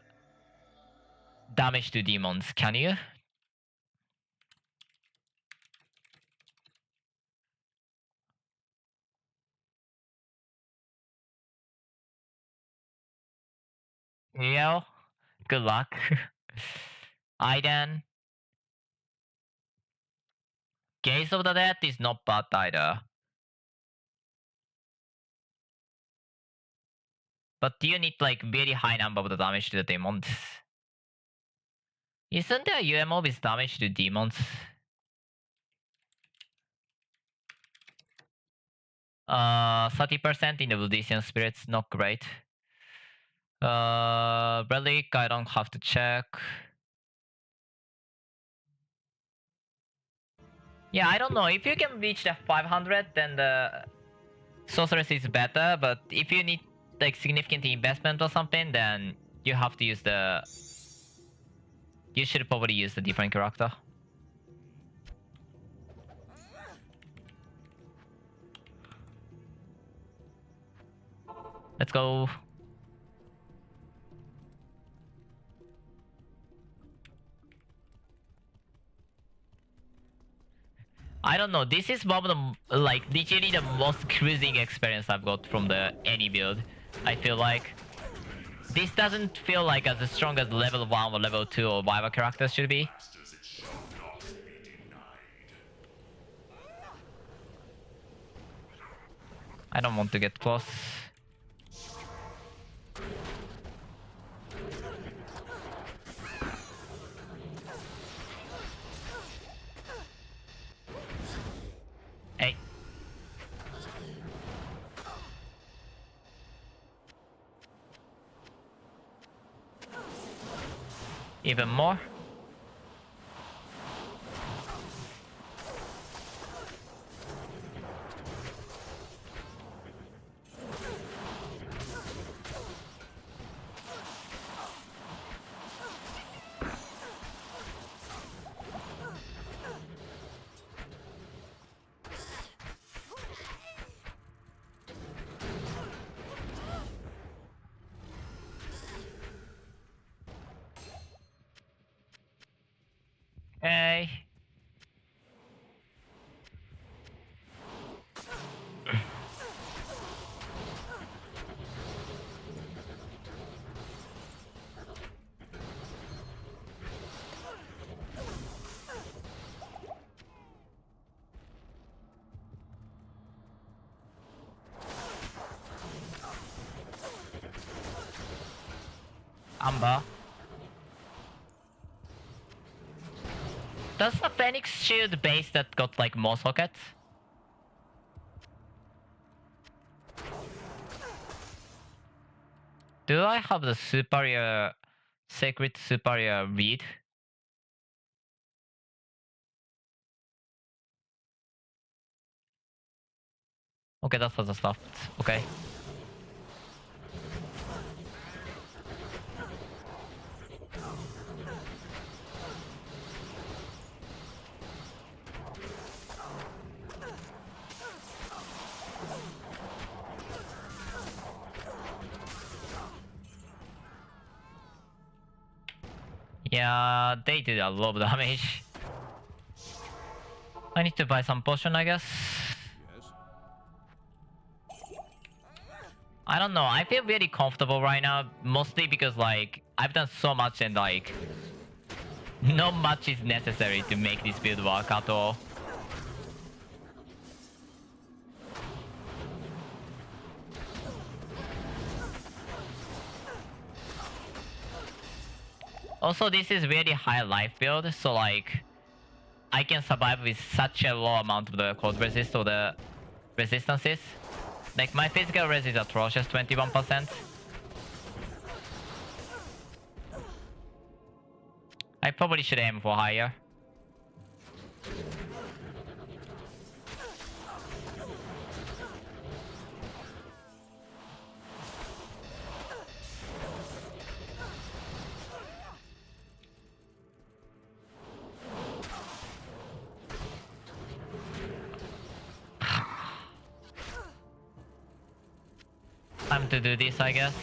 damage to demons, can you? Yeah. Good luck. Aiden. Gaze of the Dead is not bad either. But do you need like very high number of the damage to the demons? Isn't there UMO with damage to demons? 30% in the Ludician Spirits, not great. Relic, I don't have to check. Yeah, I don't know. If you can reach the 500, then the Sorceress is better. But if you need like significant investment or something, then you have to use the... You should probably use the different character. Let's go. I don't know. This is one of the like literally the most cruising experience I've got from the any build. I feel like this doesn't feel like as strong as level 1 or level 2 or whatever characters should be. I don't want to get close. Hey. Even more. Hey. Amber. Does the Phoenix Shield base that got like more sockets? Do I have the superior sacred superior read? Okay, that's for the stuff. Okay. Yeah, they did a lot of damage. I need to buy some potion, I guess. Yes. I don't know. I feel very comfortable right now, mostly because like I've done so much and like not much is necessary to make this build work at all. Also, this is very high life build, so like I can survive with such a low amount of the cold resist or the resistances. Like my physical res is atrocious, 21%. I probably should aim for higher. Time to do this, I guess.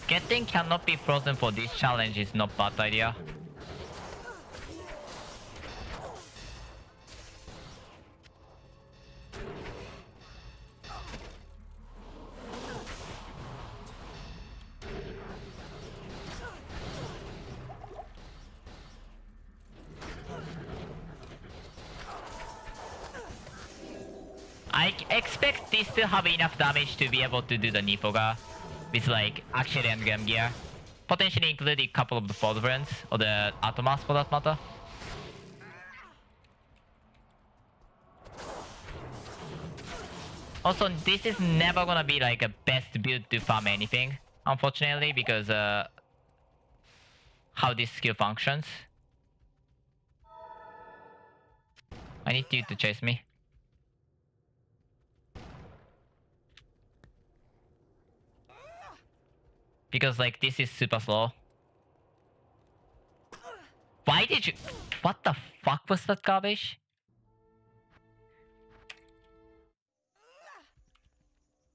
Getting cannot be frozen for this challenge is not bad idea. I expect this to have enough damage to be able to do the Nifoga with like actual endgame gear. Potentially including a couple of the Forbearance or the Atomas for that matter. Also, this is never gonna be like a best build to farm anything, unfortunately, because how this skill functions. I need you to chase me. Because like this is super slow. Why did you... What the fuck was that garbage?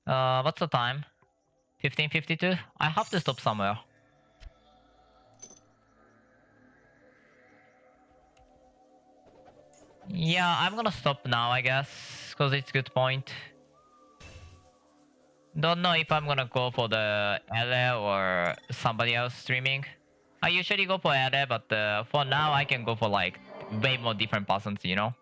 What's the time? 15:52? I have to stop somewhere. Yeah, I'm gonna stop now, I guess, because it's good point. Don't know if I'm gonna go for the LA or somebody else streaming. I usually go for LA, but for now I can go for like way more different persons, you know?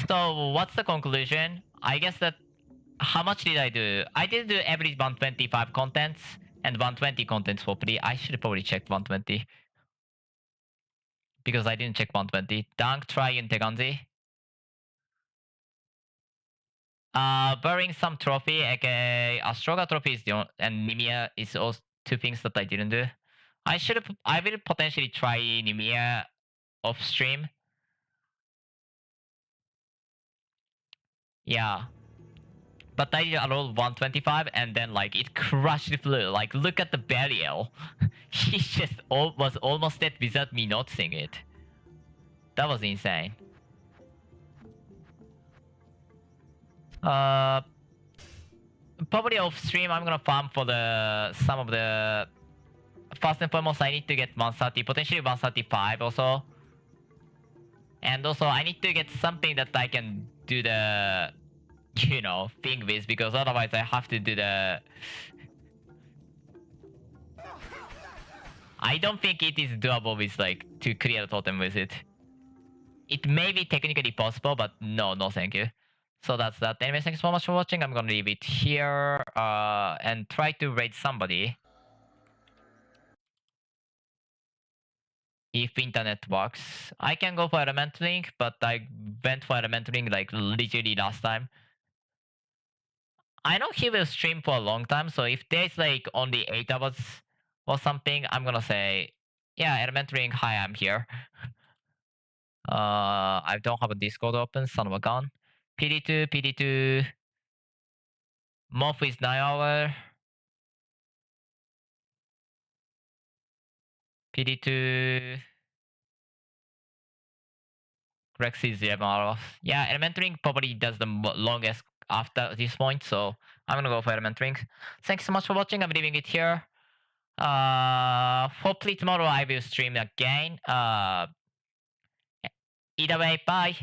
So what's the conclusion? I guess that how much did I do? I did do every 125 contents and 120 contents for free. I should probably check 120 because I didn't check 120. Dunk, try, and Teganzi. Burying some trophy, aka Astroga trophy is and Nimia is also two things that I didn't do. I will potentially try Nimia off stream. Yeah. But I did a roll 125 and then like it crushed through. Like look at the burial. He just was almost dead without me noticing it. That was insane. Probably off stream I'm gonna farm for the some of the first and foremost I need to get 130, potentially 135 also. And also I need to get something that I can do the you know thing with because otherwise I have to do the I don't think it is doable with like to clear the totem with it. It may be technically possible, but no thank you. So that's that. Anyway, thanks so much for watching. I'm gonna leave it here and try to raid somebody. If internet works. I can go for Element Link, but I went for Element Link like literally last time. I know he will stream for a long time, so if there's like only 8 hours or something, I'm gonna say, yeah, Element Ring, hi, I'm here. I don't have a Discord open, son of a gun. PD2, PD2. Morph is 9 hour. PD2. Rex is 11 hours. Yeah, Elementary probably does the longest after this point, so I'm gonna go for Elementary. Thanks so much for watching. I'm leaving it here. Hopefully tomorrow I will stream again. Either way, bye.